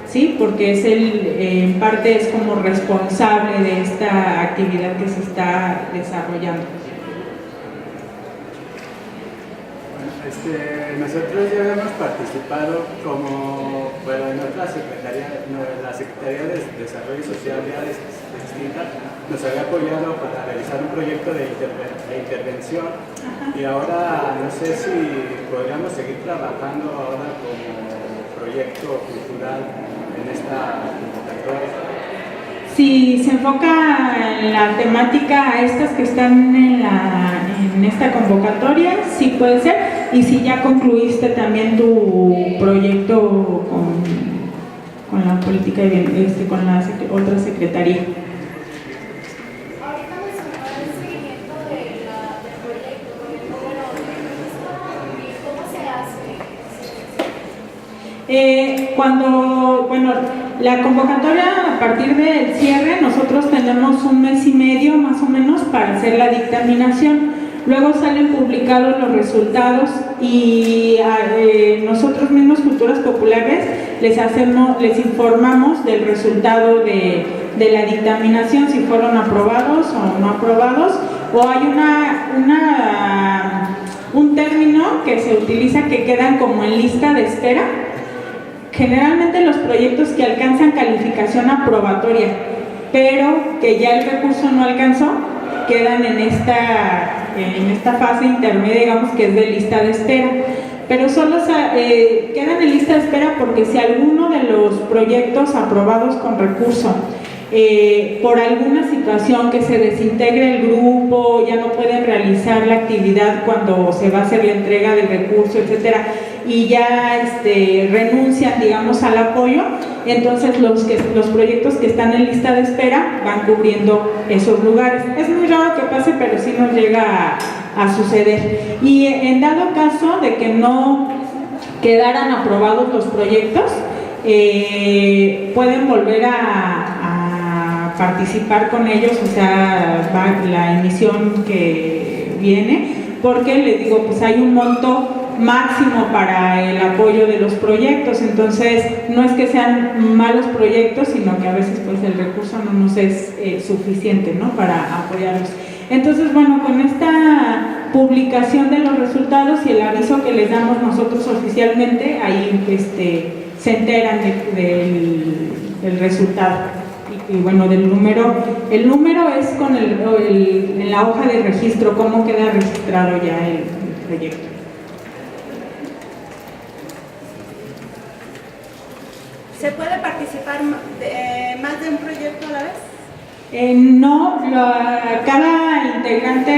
¿sí? Porque es en parte es como responsable de esta actividad que se está desarrollando. Nosotros ya habíamos participado en otra secretaría, la Secretaría de Desarrollo Social ya distinta, nos había apoyado para realizar un proyecto de intervención. Ajá. Y ahora no sé si podríamos seguir trabajando ahora como proyecto cultural en esta convocatoria. Si se enfoca en la temática a estas que están en esta convocatoria, sí puede ser, y si ya concluiste también tu proyecto con la política de con la otra secretaría. La convocatoria, a partir del cierre, nosotros tenemos 1 mes y medio más o menos para hacer la dictaminación. Luego salen publicados los resultados y nosotros mismos, Culturas Populares, les informamos del resultado de la dictaminación, si fueron aprobados o no aprobados, o hay un término que se utiliza que quedan como en lista de espera. Generalmente los proyectos que alcanzan calificación aprobatoria, pero que ya el recurso no alcanzó, quedan en esta fase intermedia, digamos, que es de lista de espera. Pero solo quedan en lista de espera porque si alguno de los proyectos aprobados con recurso, por alguna situación que se desintegre el grupo, ya no pueden realizar la actividad cuando se va a hacer la entrega del recurso, etcétera, y ya renuncian, digamos, al apoyo, entonces los proyectos que están en lista de espera van cubriendo esos lugares. Es muy raro que pase, pero sí nos llega a suceder. Y en dado caso de que no quedaran aprobados los proyectos, pueden volver a participar con ellos, o sea, la emisión que viene, porque les digo, pues hay un monto máximo para el apoyo de los proyectos, entonces no es que sean malos proyectos, sino que a veces pues el recurso no nos es suficiente, ¿no?, para apoyarlos. Entonces, bueno, con esta publicación de los resultados y el aviso que les damos nosotros oficialmente, ahí se enteran del resultado y bueno, del número. El número es con en la hoja de registro, cómo queda registrado ya el proyecto. ¿Se puede participar más de un proyecto a la vez? No, cada integrante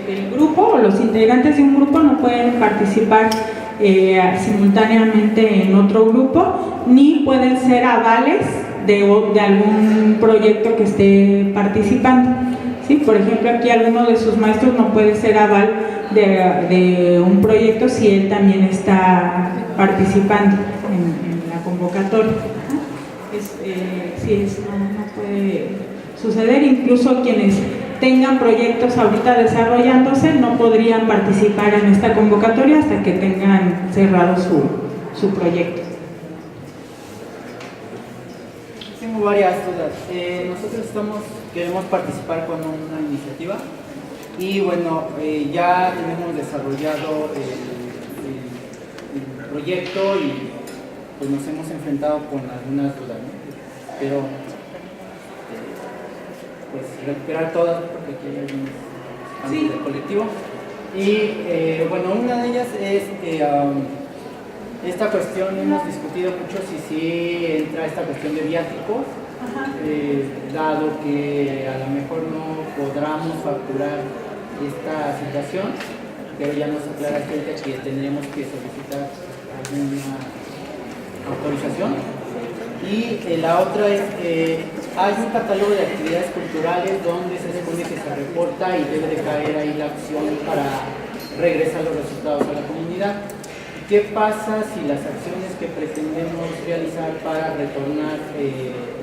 del grupo o los integrantes de un grupo no pueden participar simultáneamente en otro grupo, ni pueden ser avales de algún proyecto que esté participando. ¿Sí? Por ejemplo, aquí alguno de sus maestros no puede ser aval de un proyecto si él también está participando en la convocatoria. No puede suceder, incluso quienes tengan proyectos ahorita desarrollándose no podrían participar en esta convocatoria hasta que tengan cerrado su proyecto. Tengo varias dudas. Nosotros queremos participar con una iniciativa y bueno, ya tenemos desarrollado el proyecto y pues nos hemos enfrentado con algunas dudas, ¿no? Pero pues recuperar todas porque aquí hay algunos cambios del colectivo y bueno, una de ellas es esta cuestión, hemos discutido mucho si entra esta cuestión de viáticos, dado que a lo mejor no podamos facturar esta situación, pero ya nos aclara ahorita que tendríamos que solicitar alguna autorización. Y la otra es hay un catálogo de actividades culturales donde se supone que se reporta y debe de caer ahí la acción para regresar los resultados a la comunidad. ¿Qué pasa si las acciones que pretendemos realizar para retornar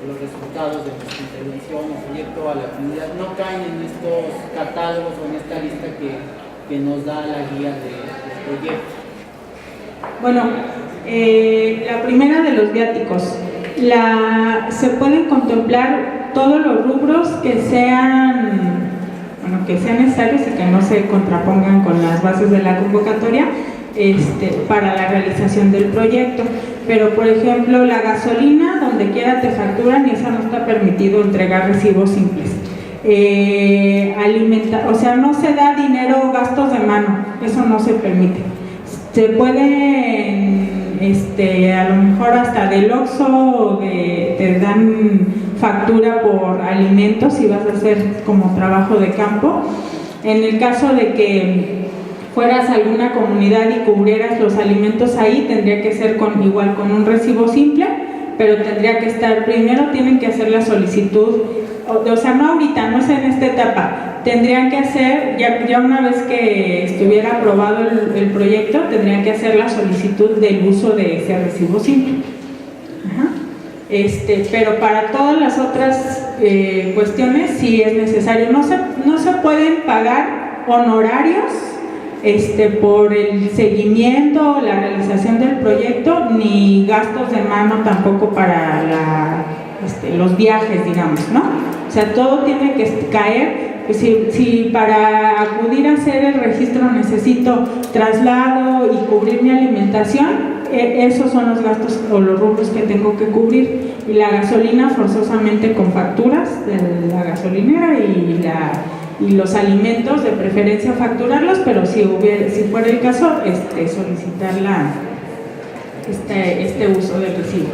los resultados de nuestra intervención o proyecto a la comunidad no caen en estos catálogos o en esta lista que nos da la guía del proyecto? Bueno, la primera de los viáticos. Se pueden contemplar todos los rubros que sean necesarios y que no se contrapongan con las bases de la convocatoria para la realización del proyecto. Pero, por ejemplo, la gasolina, donde quiera te facturan y eso no está permitido entregar recibos simples. O sea, no se da dinero o gastos de mano, eso no se permite. Se pueden a lo mejor hasta del Oxxo te dan factura por alimentos si vas a hacer como trabajo de campo. En el caso de que fueras a alguna comunidad y cubrieras los alimentos ahí, tendría que ser igual con un recibo simple, pero tendría que estar, primero tienen que hacer la solicitud, o sea, no ahorita, no es en esta etapa, tendrían que hacer, ya una vez que estuviera aprobado el proyecto, tendrían que hacer la solicitud del uso de ese recibo simple. Pero para todas las otras cuestiones sí es necesario. No se pueden pagar honorarios por el seguimiento, la realización del proyecto, ni gastos de mano tampoco para los viajes, digamos, ¿no? O sea, todo tiene que caer. Pues si para acudir a hacer el registro necesito traslado y cubrir mi alimentación, esos son los gastos o los rubros que tengo que cubrir. Y la gasolina forzosamente con facturas de la gasolinera y los alimentos de preferencia facturarlos, pero si fuera el caso, solicitar este uso del recibo.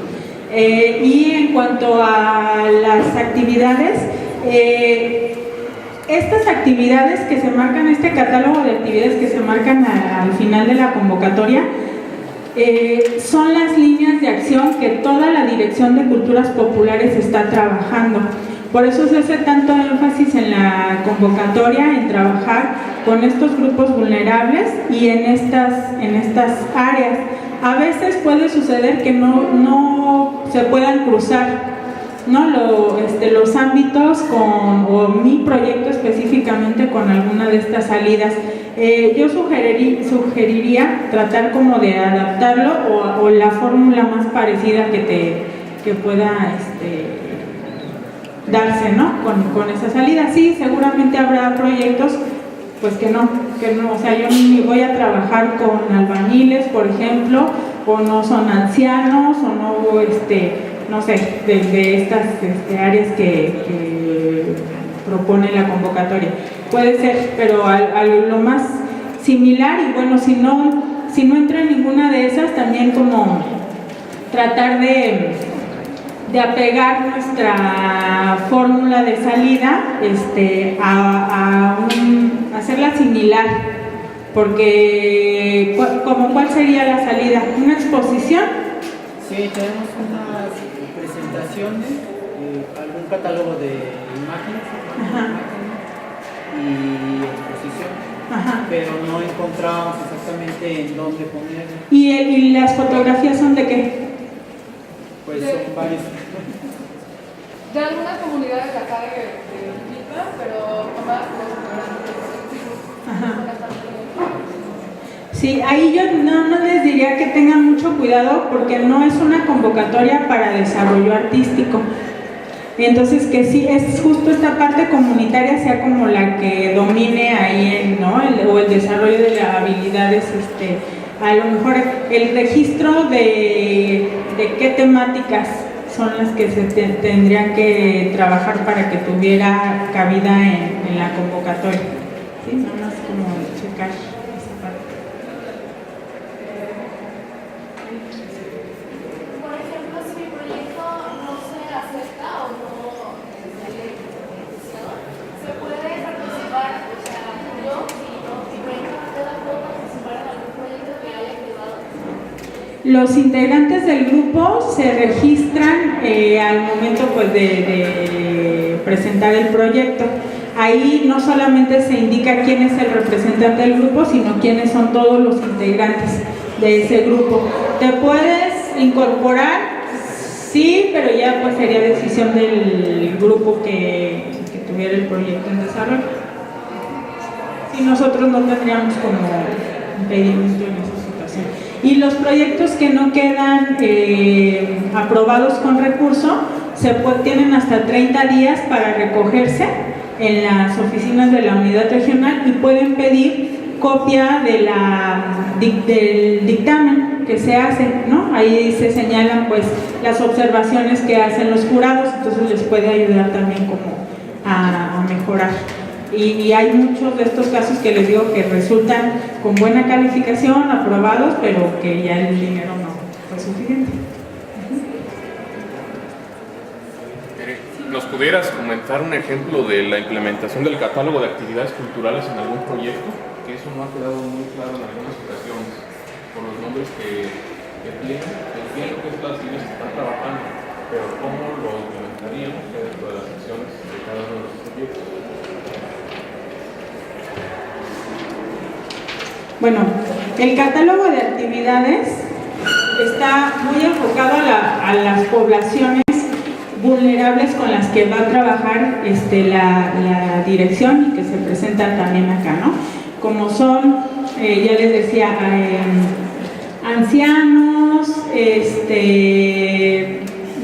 Y en cuanto a las actividades, Estas actividades que se marcan, este catálogo de actividades que se marcan al final de la convocatoria, son las líneas de acción que toda la Dirección de Culturas Populares está trabajando. Por eso se hace tanto énfasis en la convocatoria, en trabajar con estos grupos vulnerables y en estas áreas. A veces puede suceder que no se puedan cruzar, ¿no? Los ámbitos o mi proyecto específicamente con alguna de estas salidas. Yo sugeriría tratar como de adaptarlo o la fórmula más parecida que pueda darse, ¿no? Con esa salida. Sí, seguramente habrá proyectos pues que no, o sea, yo voy a trabajar con albañiles, por ejemplo, o no son ancianos, o no, no sé, de estas áreas que propone la convocatoria. Puede ser, pero a lo más similar, y bueno, si no entra en ninguna de esas, también como tratar de apegar nuestra fórmula de salida hacerla similar, porque ¿cuál sería la salida? ¿Una exposición? Sí, tenemos unas presentaciones, algún catálogo de imágenes. Ajá. Y exposición. Ajá. Pero no encontramos exactamente en dónde ponerlo. ¿Y las fotografías son de qué? Pues son varios. De algunas comunidades de acá de Quito, pero tomadas por los Ajá. Sí, ahí yo no les diría que tengan mucho cuidado porque no es una convocatoria para desarrollo artístico. Entonces que sí, es justo esta parte comunitaria sea como la que domine ahí, ¿no? O el desarrollo de las habilidades, a lo mejor el registro de qué temáticas son las que se tendrían que trabajar para que tuviera cabida en la convocatoria. ¿Sí? Nada más como checar esa parte. Por ejemplo, si mi proyecto no se acepta o no sale ¿se puede participar? O sea, yo, si mi proyecto no te da, ¿puedo participar en algún proyecto que haya quedado? Los integrantes del grupo se registran al momento pues, de presentar el proyecto. Ahí no solamente se indica quién es el representante del grupo, sino quiénes son todos los integrantes de ese grupo. ¿Te puedes incorporar? Sí, pero ya pues sería decisión del grupo que tuviera el proyecto en desarrollo. Y nosotros no tendríamos como impedimento en esa situación. Y los proyectos que no quedan aprobados con recurso tienen hasta 30 días para recogerse en las oficinas de la unidad regional y pueden pedir copia del dictamen que se hace, ¿no? Ahí se señalan pues las observaciones que hacen los jurados, entonces les puede ayudar también como a mejorar. Y hay muchos de estos casos que les digo que resultan con buena calificación, aprobados, pero que ya el dinero no fue suficiente. ¿Nos pudieras comentar un ejemplo de la implementación del catálogo de actividades culturales en algún proyecto? Que eso no ha quedado muy claro en algunas ocasiones, por los nombres que tienen. Entiendo que estas líneas se están trabajando, pero ¿cómo lo implementaríamos dentro de las acciones de cada uno de los proyectos? Bueno, el catálogo de actividades está muy enfocado a las poblaciones vulnerables con las que va a trabajar la dirección y que se presentan también acá, ¿no? Como son, ya les decía, ancianos,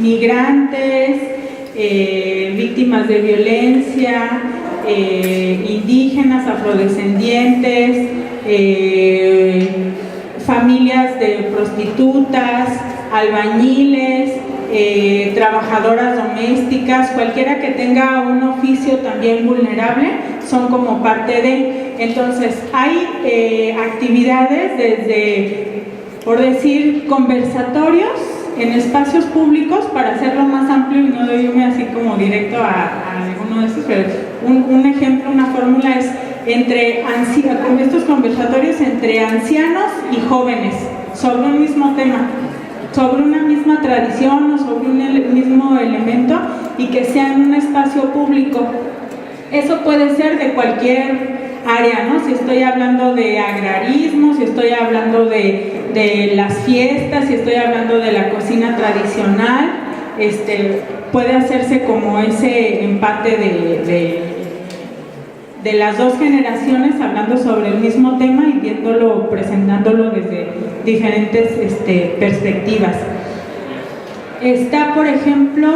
migrantes, víctimas de violencia, indígenas, afrodescendientes, familias de prostitutas, albañiles, trabajadoras domésticas, cualquiera que tenga un oficio también vulnerable, son como parte de. Entonces, hay actividades desde, por decir, conversatorios en espacios públicos, para hacerlo más amplio y no irme así como directo a alguno de estos, pero un ejemplo, una fórmula es con estos conversatorios entre ancianos y jóvenes sobre un mismo tema, sobre una misma tradición o sobre un mismo elemento, y que sea en un espacio público. Eso puede ser de cualquier área, ¿no? Si estoy hablando de agrarismo, si estoy hablando de las fiestas, si estoy hablando de la cocina tradicional, puede hacerse como ese empate de las dos generaciones hablando sobre el mismo tema y viéndolo, presentándolo desde diferentes perspectivas. Está, por ejemplo,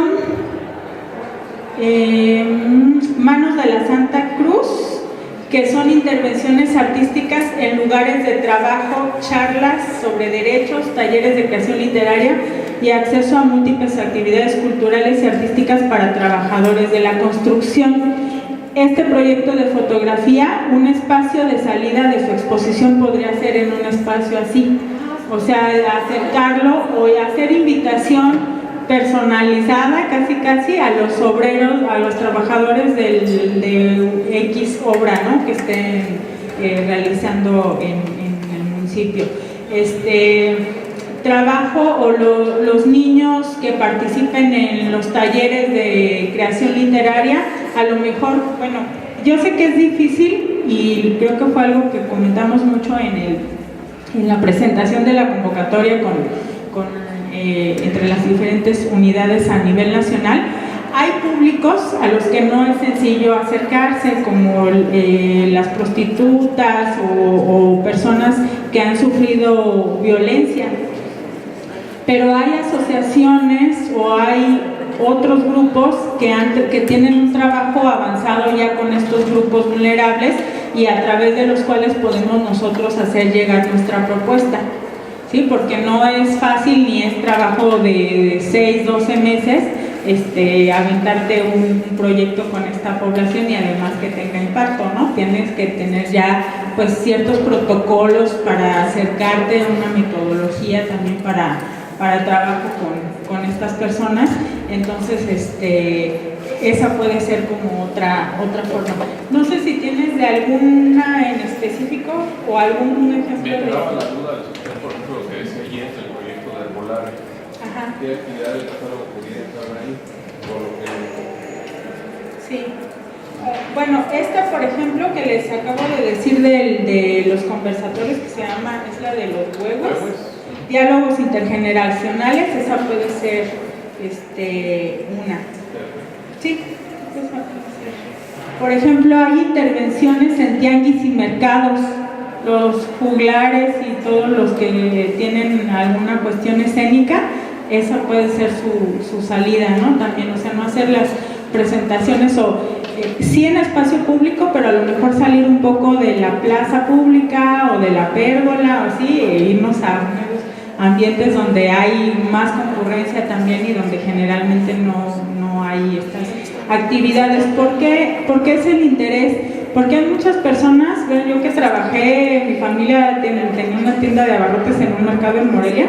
Manos de la Santa Cruz, que son intervenciones artísticas en lugares de trabajo, charlas sobre derechos, talleres de creación literaria y acceso a múltiples actividades culturales y artísticas para trabajadores de la construcción. Este proyecto de fotografía, un espacio de salida de su exposición podría ser en un espacio así, o sea, acercarlo o hacer invitación personalizada casi a los obreros, a los trabajadores de X obra, ¿no?, que estén realizando en el municipio. Trabajo o los niños que participen en los talleres de creación literaria, a lo mejor, bueno, yo sé que es difícil y creo que fue algo que comentamos mucho en la presentación de la convocatoria entre las diferentes unidades a nivel nacional. Hay públicos a los que no es sencillo acercarse, como las prostitutas o personas que han sufrido violencia, pero hay asociaciones o hay otros grupos que tienen un trabajo avanzado ya con estos grupos vulnerables y a través de los cuales podemos nosotros hacer llegar nuestra propuesta. ¿Sí? Porque no es fácil ni es trabajo de 6, 12 meses aventarte un proyecto con esta población y además que tenga impacto, ¿no? Tienes que tener ya pues ciertos protocolos para acercarte a una metodología también para el trabajo con estas personas. Entonces esa puede ser como otra forma. No sé si tienes de alguna en específico o algún ejemplo. Me quedaba la duda de escuchar, por ejemplo, lo que decía Jens del proyecto de Herbolaria. ¿Qué actividad del catálogo pudiera entrar ahí? Sí. Bueno, esta, por ejemplo, que les acabo de decir de los conversatorios, que se llama, es la de los huevos, diálogos intergeneracionales, esa puede ser una. Sí, esa puede ser. Por ejemplo, hay intervenciones en tianguis y mercados, los juglares y todos los que tienen alguna cuestión escénica, esa puede ser su salida, ¿no? También, o sea, no hacer las presentaciones sí en espacio público, pero a lo mejor salir un poco de la plaza pública o de la pérgola o así, e irnos a unos ambientes donde hay más concurrencia también y donde generalmente no hay estas actividades. ¿Por qué es el interés? Porque hay muchas personas, yo que trabajé, mi familia tenía una tienda de abarrotes en un mercado en Morelia,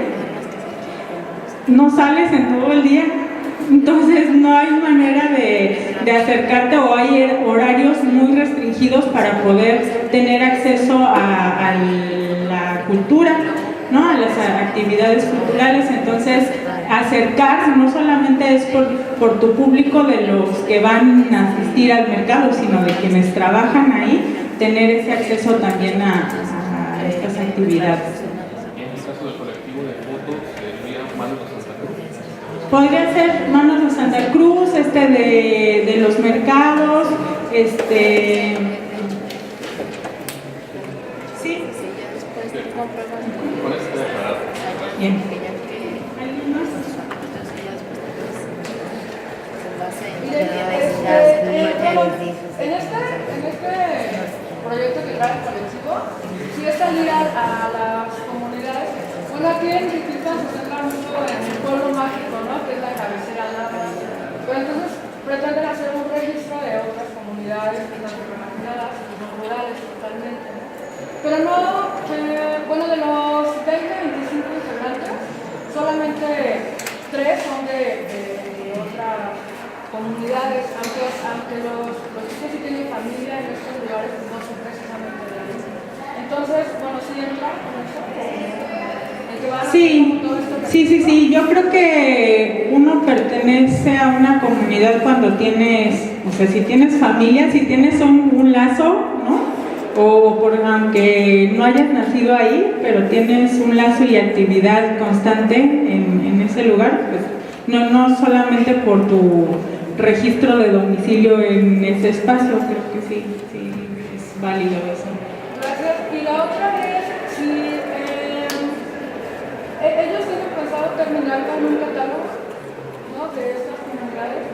no sales en todo el día, entonces no hay manera de acercarte o hay horarios muy restringidos para poder tener acceso a la cultura, ¿no?, a las actividades culturales. Entonces acercarse no solamente es por tu público de los que van a asistir al mercado, sino de quienes trabajan ahí, tener ese acceso también a estas actividades. Podría ser Manos de Santa Cruz, de los mercados, sí. Bien. ¿Alguien más? En este proyecto que trae el colectivo, si es salir a las comunidades, bueno, aquí en Chiquita se centra mucho en el pueblo mágico, ¿no?, que es la cabecera nada más. Pero entonces pretenden hacer un registro de otras comunidades que están marginadas, rurales totalmente, ¿no? Pero no, bueno, de los 20, 25 integrantes, solamente comunidades, aunque los chicos sí tienen familia en estos lugares, no son precisamente de ahí. Entonces, bueno, sí entra con eso. Sí, yo creo que uno pertenece a una comunidad cuando tienes, o sea, si tienes familia, si tienes un lazo, ¿no? Aunque no hayas nacido ahí, pero tienes un lazo y actividad constante en ese lugar, pues no solamente por tu registro de domicilio en ese espacio, creo que sí es válido eso. Gracias. Y la otra es si ellos tienen pensado terminar con un catálogo, ¿no?, de estas comunidades,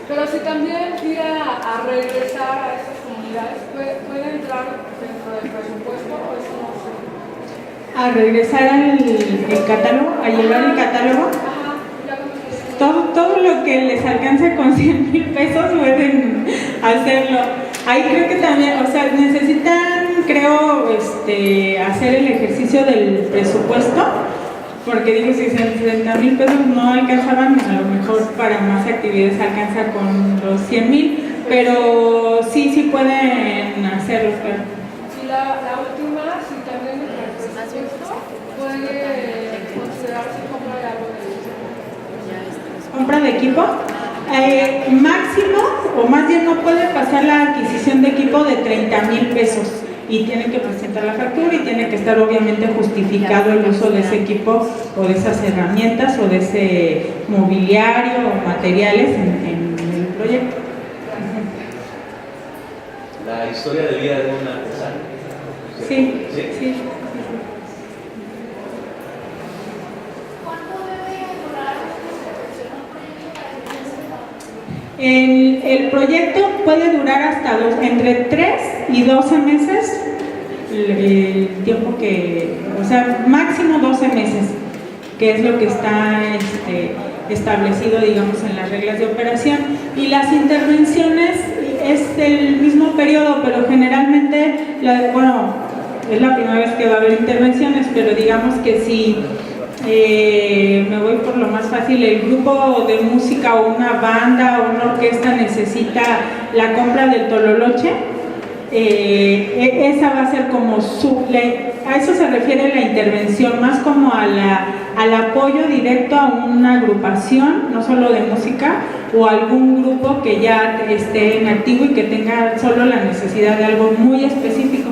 pero si también quieren a regresar a esas comunidades, ¿puede entrar dentro del presupuesto o eso no sé? A regresar al catálogo, a llevar el catálogo. Todo lo que les alcance con 100,000 pesos pueden hacerlo. Ahí creo que también, o sea, necesitan, creo, hacer el ejercicio del presupuesto, porque digo, si 60,000 pesos no alcanzaban, a lo mejor para más actividades alcanza con los 100,000, pero sí pueden hacerlo, claro. Y la última, si también el presupuesto puede considerarse compra de algo de ¿Compra de equipo? Máximo, o más bien no puede pasar la adquisición de equipo de 30,000 pesos y tiene que presentar la factura y tiene que estar obviamente justificado el uso de ese equipo o de esas herramientas o de ese mobiliario o materiales en el proyecto. La historia de vida de un artesano. Sí. El proyecto puede durar hasta entre 3 y 12 meses, el tiempo o sea, máximo 12 meses, que es lo que está establecido, digamos, en las reglas de operación. Y las intervenciones es el mismo periodo, pero generalmente, es la primera vez que va a haber intervenciones, pero digamos que si me voy por lo más fácil, el grupo de música o una banda o una orquesta necesita la compra del tololoche, esa va a ser como a eso se refiere la intervención, más como al apoyo directo a una agrupación, no solo de música, o algún grupo que ya esté en activo y que tenga solo la necesidad de algo muy específico.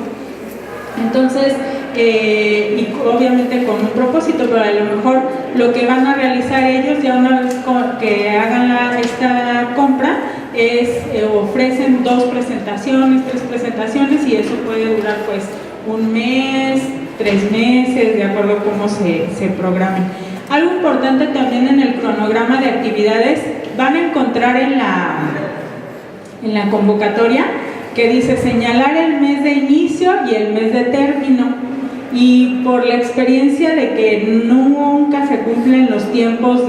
Entonces, y obviamente con un propósito, pero a lo mejor lo que van a realizar ellos ya una vez que hagan esta compra es ofrecen 2 presentaciones, 3 presentaciones, y eso puede durar pues 1 mes, 3 meses, de acuerdo a cómo se programen. Algo importante también en el cronograma de actividades, van a encontrar en la convocatoria que dice señalar el mes de inicio y el mes de término. Y por la experiencia de que nunca se cumplen los tiempos no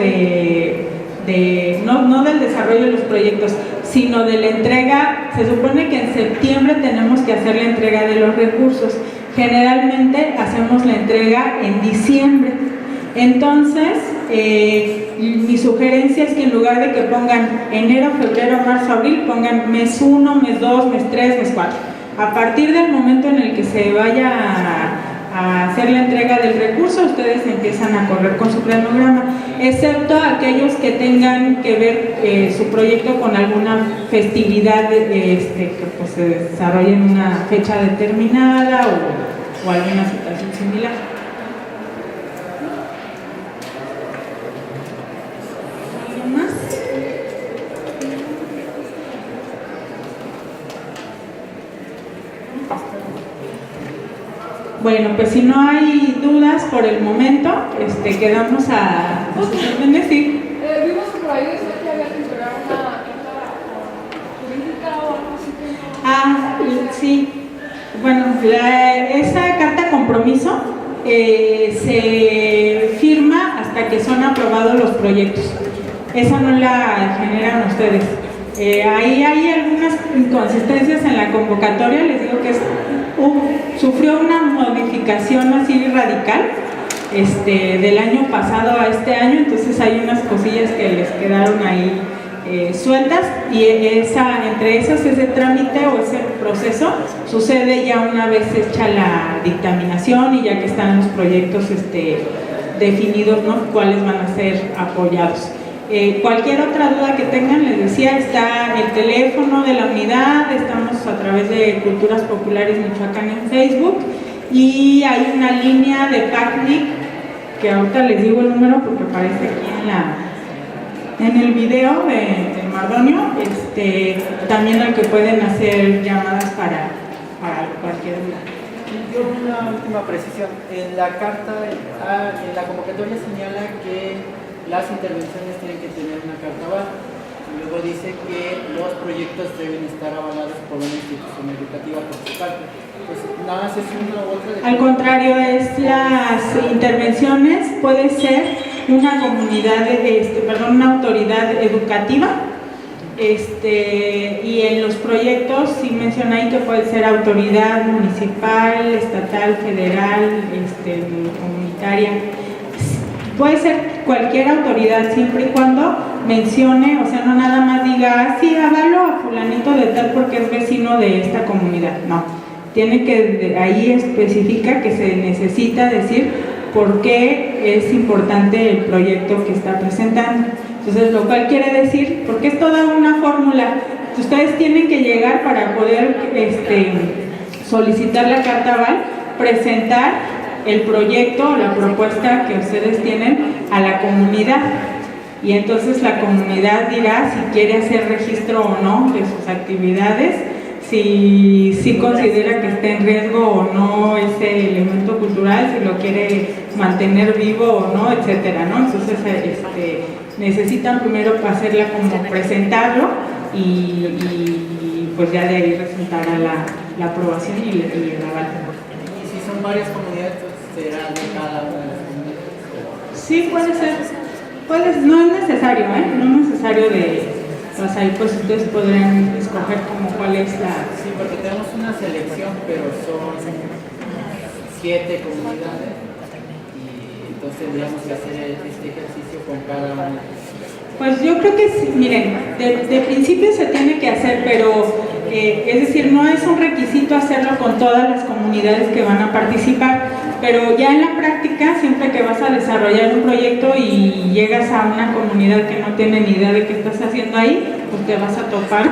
del desarrollo de los proyectos, sino de la entrega, se supone que en septiembre tenemos que hacer la entrega de los recursos. Generalmente hacemos la entrega en diciembre. Entonces, mi sugerencia es que en lugar de que pongan enero, febrero, marzo, abril, pongan mes 1, mes 2, mes 3, mes 4. A partir del momento en el que se vaya a hacer la entrega del recurso, ustedes empiezan a correr con su cronograma, excepto aquellos que tengan que ver su proyecto con alguna festividad que pues, se desarrolle en una fecha determinada o alguna situación similar. ¿Algo más? Bueno, pues si no hay dudas por el momento, quedamos a sus órdenes, sí. Vimos que por ahí decía que había que entregar una carta jurídica o algo así. Sí. Bueno, esa carta compromiso se firma hasta que son aprobados los proyectos. Esa no la generan ustedes. Ahí hay algunas inconsistencias en la convocatoria, les digo que sufrió una modificación así radical del año pasado a este año, entonces hay unas cosillas que les quedaron ahí sueltas, y entre esas, ese trámite o ese proceso sucede ya una vez hecha la dictaminación y ya que están los proyectos definidos, ¿no?, cuáles van a ser apoyados. Cualquier otra duda que tengan, les decía, está el teléfono de la unidad, estamos a través de Culturas Populares Michoacán en Facebook, y hay una línea de PACNIC, que ahorita les digo el número porque aparece aquí en el video de Mardonio, también al que pueden hacer llamadas para cualquier duda. Yo una última precisión. En la carta, en la convocatoria señala que las intervenciones tienen que tener una carta aval. Luego dice que los proyectos deben estar avalados por una institución educativa principal. Pues nada más es una u otra. Al contrario, las intervenciones puede ser una comunidad, una autoridad educativa, y en los proyectos sí menciona ahí que puede ser autoridad municipal, estatal, federal, comunitaria. Puede ser cualquier autoridad siempre y cuando mencione, o sea, no nada más diga, sí, avalo a fulanito de tal porque es vecino de esta comunidad. No, tiene que, ahí especifica que se necesita decir por qué es importante el proyecto que está presentando. Entonces, lo cual quiere decir, porque es toda una fórmula, ustedes tienen que llegar para poder solicitar la carta aval, presentar el proyecto o la propuesta que ustedes tienen a la comunidad, y entonces la comunidad dirá si quiere hacer registro o no de sus actividades, si considera que está en riesgo o no ese elemento cultural, si lo quiere mantener vivo o no, etcétera, ¿no? Entonces necesitan primero hacerla como presentarlo y pues ya de ahí resultará la aprobación y el aval. Y si son varias comunidades, será de cada una de las comunidades. Sí, puede ser. No es necesario, no es necesario pues ahí pues ustedes podrán escoger como cuál es la... Sí, porque tenemos una selección, pero son 7 comunidades y entonces tendríamos que hacer este ejercicio con cada una. Pues yo creo que sí, miren, de principio se tiene que hacer, pero es decir, no es un requisito hacerlo con todas las comunidades que van a participar, pero ya en la práctica, siempre que vas a desarrollar un proyecto y llegas a una comunidad que no tiene ni idea de qué estás haciendo ahí, pues te vas a topar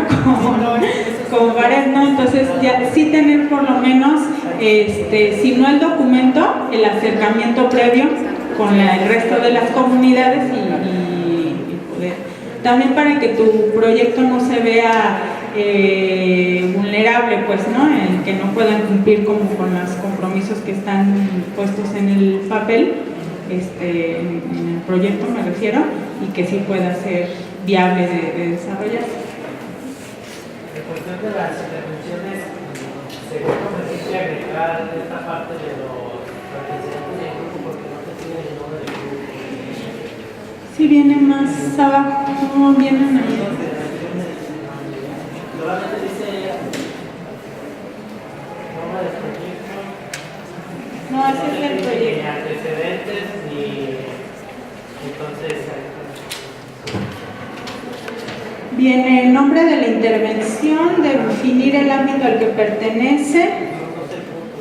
con varias, ¿no? Entonces ya sí tener por lo menos, si no el documento, el acercamiento previo con el resto de las comunidades y poder, también para que tu proyecto no se vea vulnerable, pues, ¿no? En que no puedan cumplir como con los compromisos que están puestos en el papel, en el proyecto me refiero, y que sí pueda ser viable de desarrollarse. En cuestión de las intervenciones, se puede agregar esta parte de los participantes del grupo porque no te tienen el nombre del grupo. Sí, viene más abajo, vienen ahí. Normalmente dice nombre del proyecto. No, ese es el proyecto. Ni antecedentes, ni entonces. Viene el nombre de la intervención, definir el ámbito al que pertenece,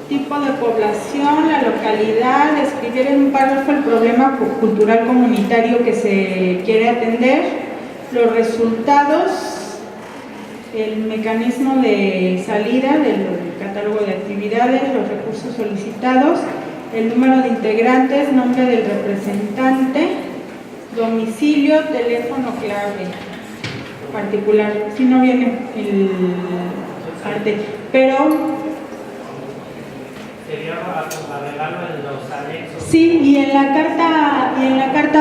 tipo de población, la localidad, describir en un párrafo el problema cultural comunitario que se quiere atender, los resultados, el mecanismo de salida del catálogo de actividades, los recursos solicitados, el número de integrantes, nombre del representante, domicilio, teléfono clave particular, si no viene el parte, pero sería agregarlo en los anexos. sí, y en la carta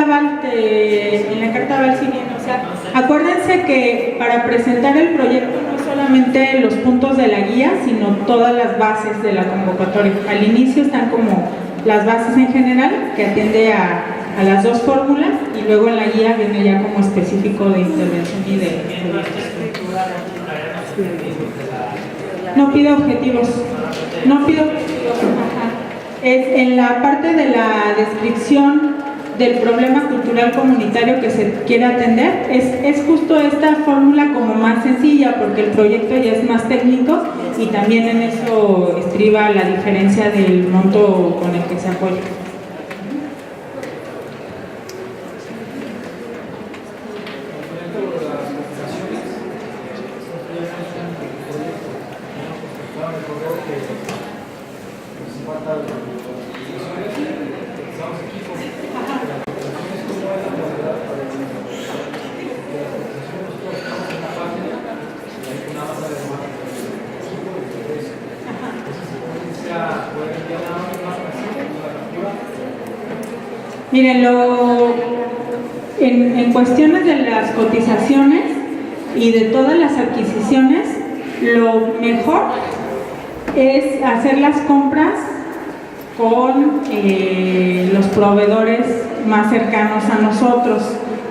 aval sí viene, o sea, acuérdense que para presentar el proyecto no es solamente los puntos de la guía, sino todas las bases de la convocatoria. Al inicio están como las bases en general, que atiende a las dos fórmulas, y luego en la guía viene ya como específico de intervención y de... No pide objetivos. No pide objetivos. Ajá. Es en la parte de la descripción del problema cultural comunitario que se quiere atender. Es justo esta fórmula como más sencilla, porque el proyecto ya es más técnico y también en eso estriba la diferencia del monto con el que se apoya. Miren, en cuestiones de las cotizaciones y de todas las adquisiciones, lo mejor es hacer las compras con los proveedores más cercanos a nosotros,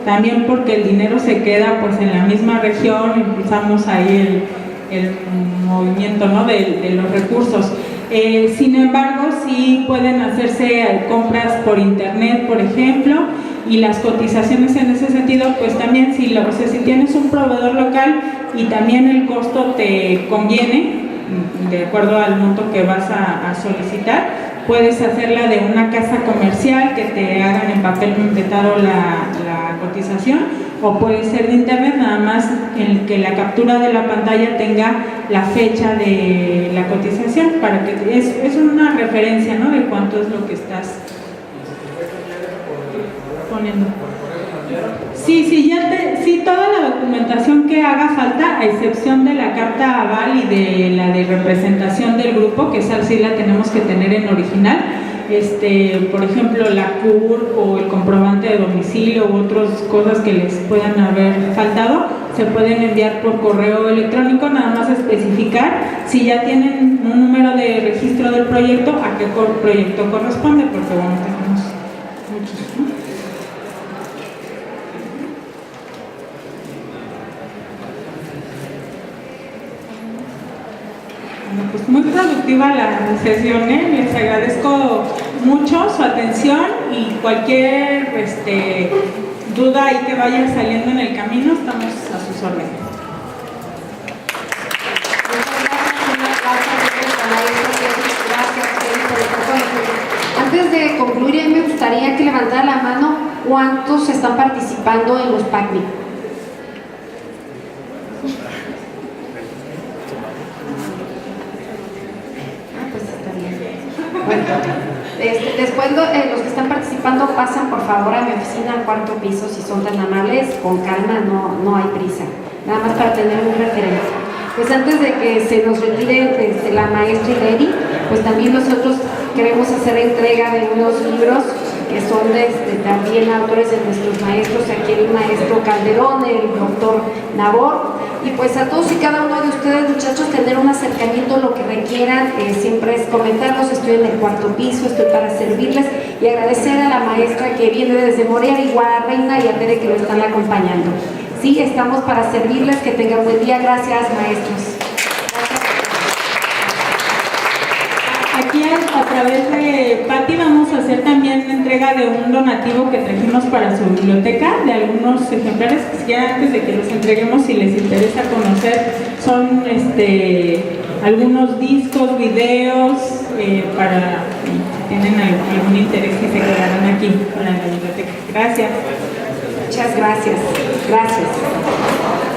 también porque el dinero se queda pues en la misma región, impulsamos ahí el movimiento, ¿no?, de los recursos. Sin embargo, sí pueden hacerse compras por internet, por ejemplo, y las cotizaciones en ese sentido, pues también si tienes un proveedor local y también el costo te conviene, de acuerdo al monto que vas a solicitar, puedes hacerla de una casa comercial que te hagan en papel membretado la cotización, o puede ser de internet, nada más en que la captura de la pantalla tenga la fecha de la cotización, para que es una referencia, ¿no?, de cuánto es lo que estás poniendo. Sí, toda la documentación que haga falta, a excepción de la carta aval y de la de representación del grupo, que esa sí la tenemos que tener en original. Por ejemplo, la CUR o el comprobante de domicilio u otras cosas que les puedan haber faltado, se pueden enviar por correo electrónico, nada más especificar si ya tienen un número de registro del proyecto, a qué proyecto corresponde, porque bueno, tenemos muchos, ¿no? Pues muy productiva la sesión, les agradezco mucho su atención y cualquier duda ahí que vaya saliendo en el camino, estamos a sus órdenes. Antes de concluir, me gustaría que levantara la mano cuántos están participando en los PACNI. Después los que están participando pasan por favor a mi oficina al cuarto piso, si son tan amables, con calma, no hay prisa, nada más para tener un referente. Pues antes de que se nos retire la maestra Ileri, pues también nosotros queremos hacer entrega de unos libros que son también autores de nuestros maestros, aquí el maestro Calderón, el doctor Nabor, y pues a todos y cada uno de ustedes, muchachos, tener un acercamiento, lo que requieran, siempre es comentarnos. Estoy en el cuarto piso, estoy para servirles, y agradecer a la maestra que viene desde Morelia, igual a Reina y a Tere que lo están acompañando. Sí, estamos para servirles, que tengan buen día. Gracias, maestros. Aquí a través de Pati vamos a hacer también entrega de un donativo que trajimos para su biblioteca, de algunos ejemplares que ya antes de que los entreguemos, si les interesa conocer, son algunos discos, videos, para si tienen algún interés y se quedarán aquí para la biblioteca. Gracias. Muchas gracias. Gracias.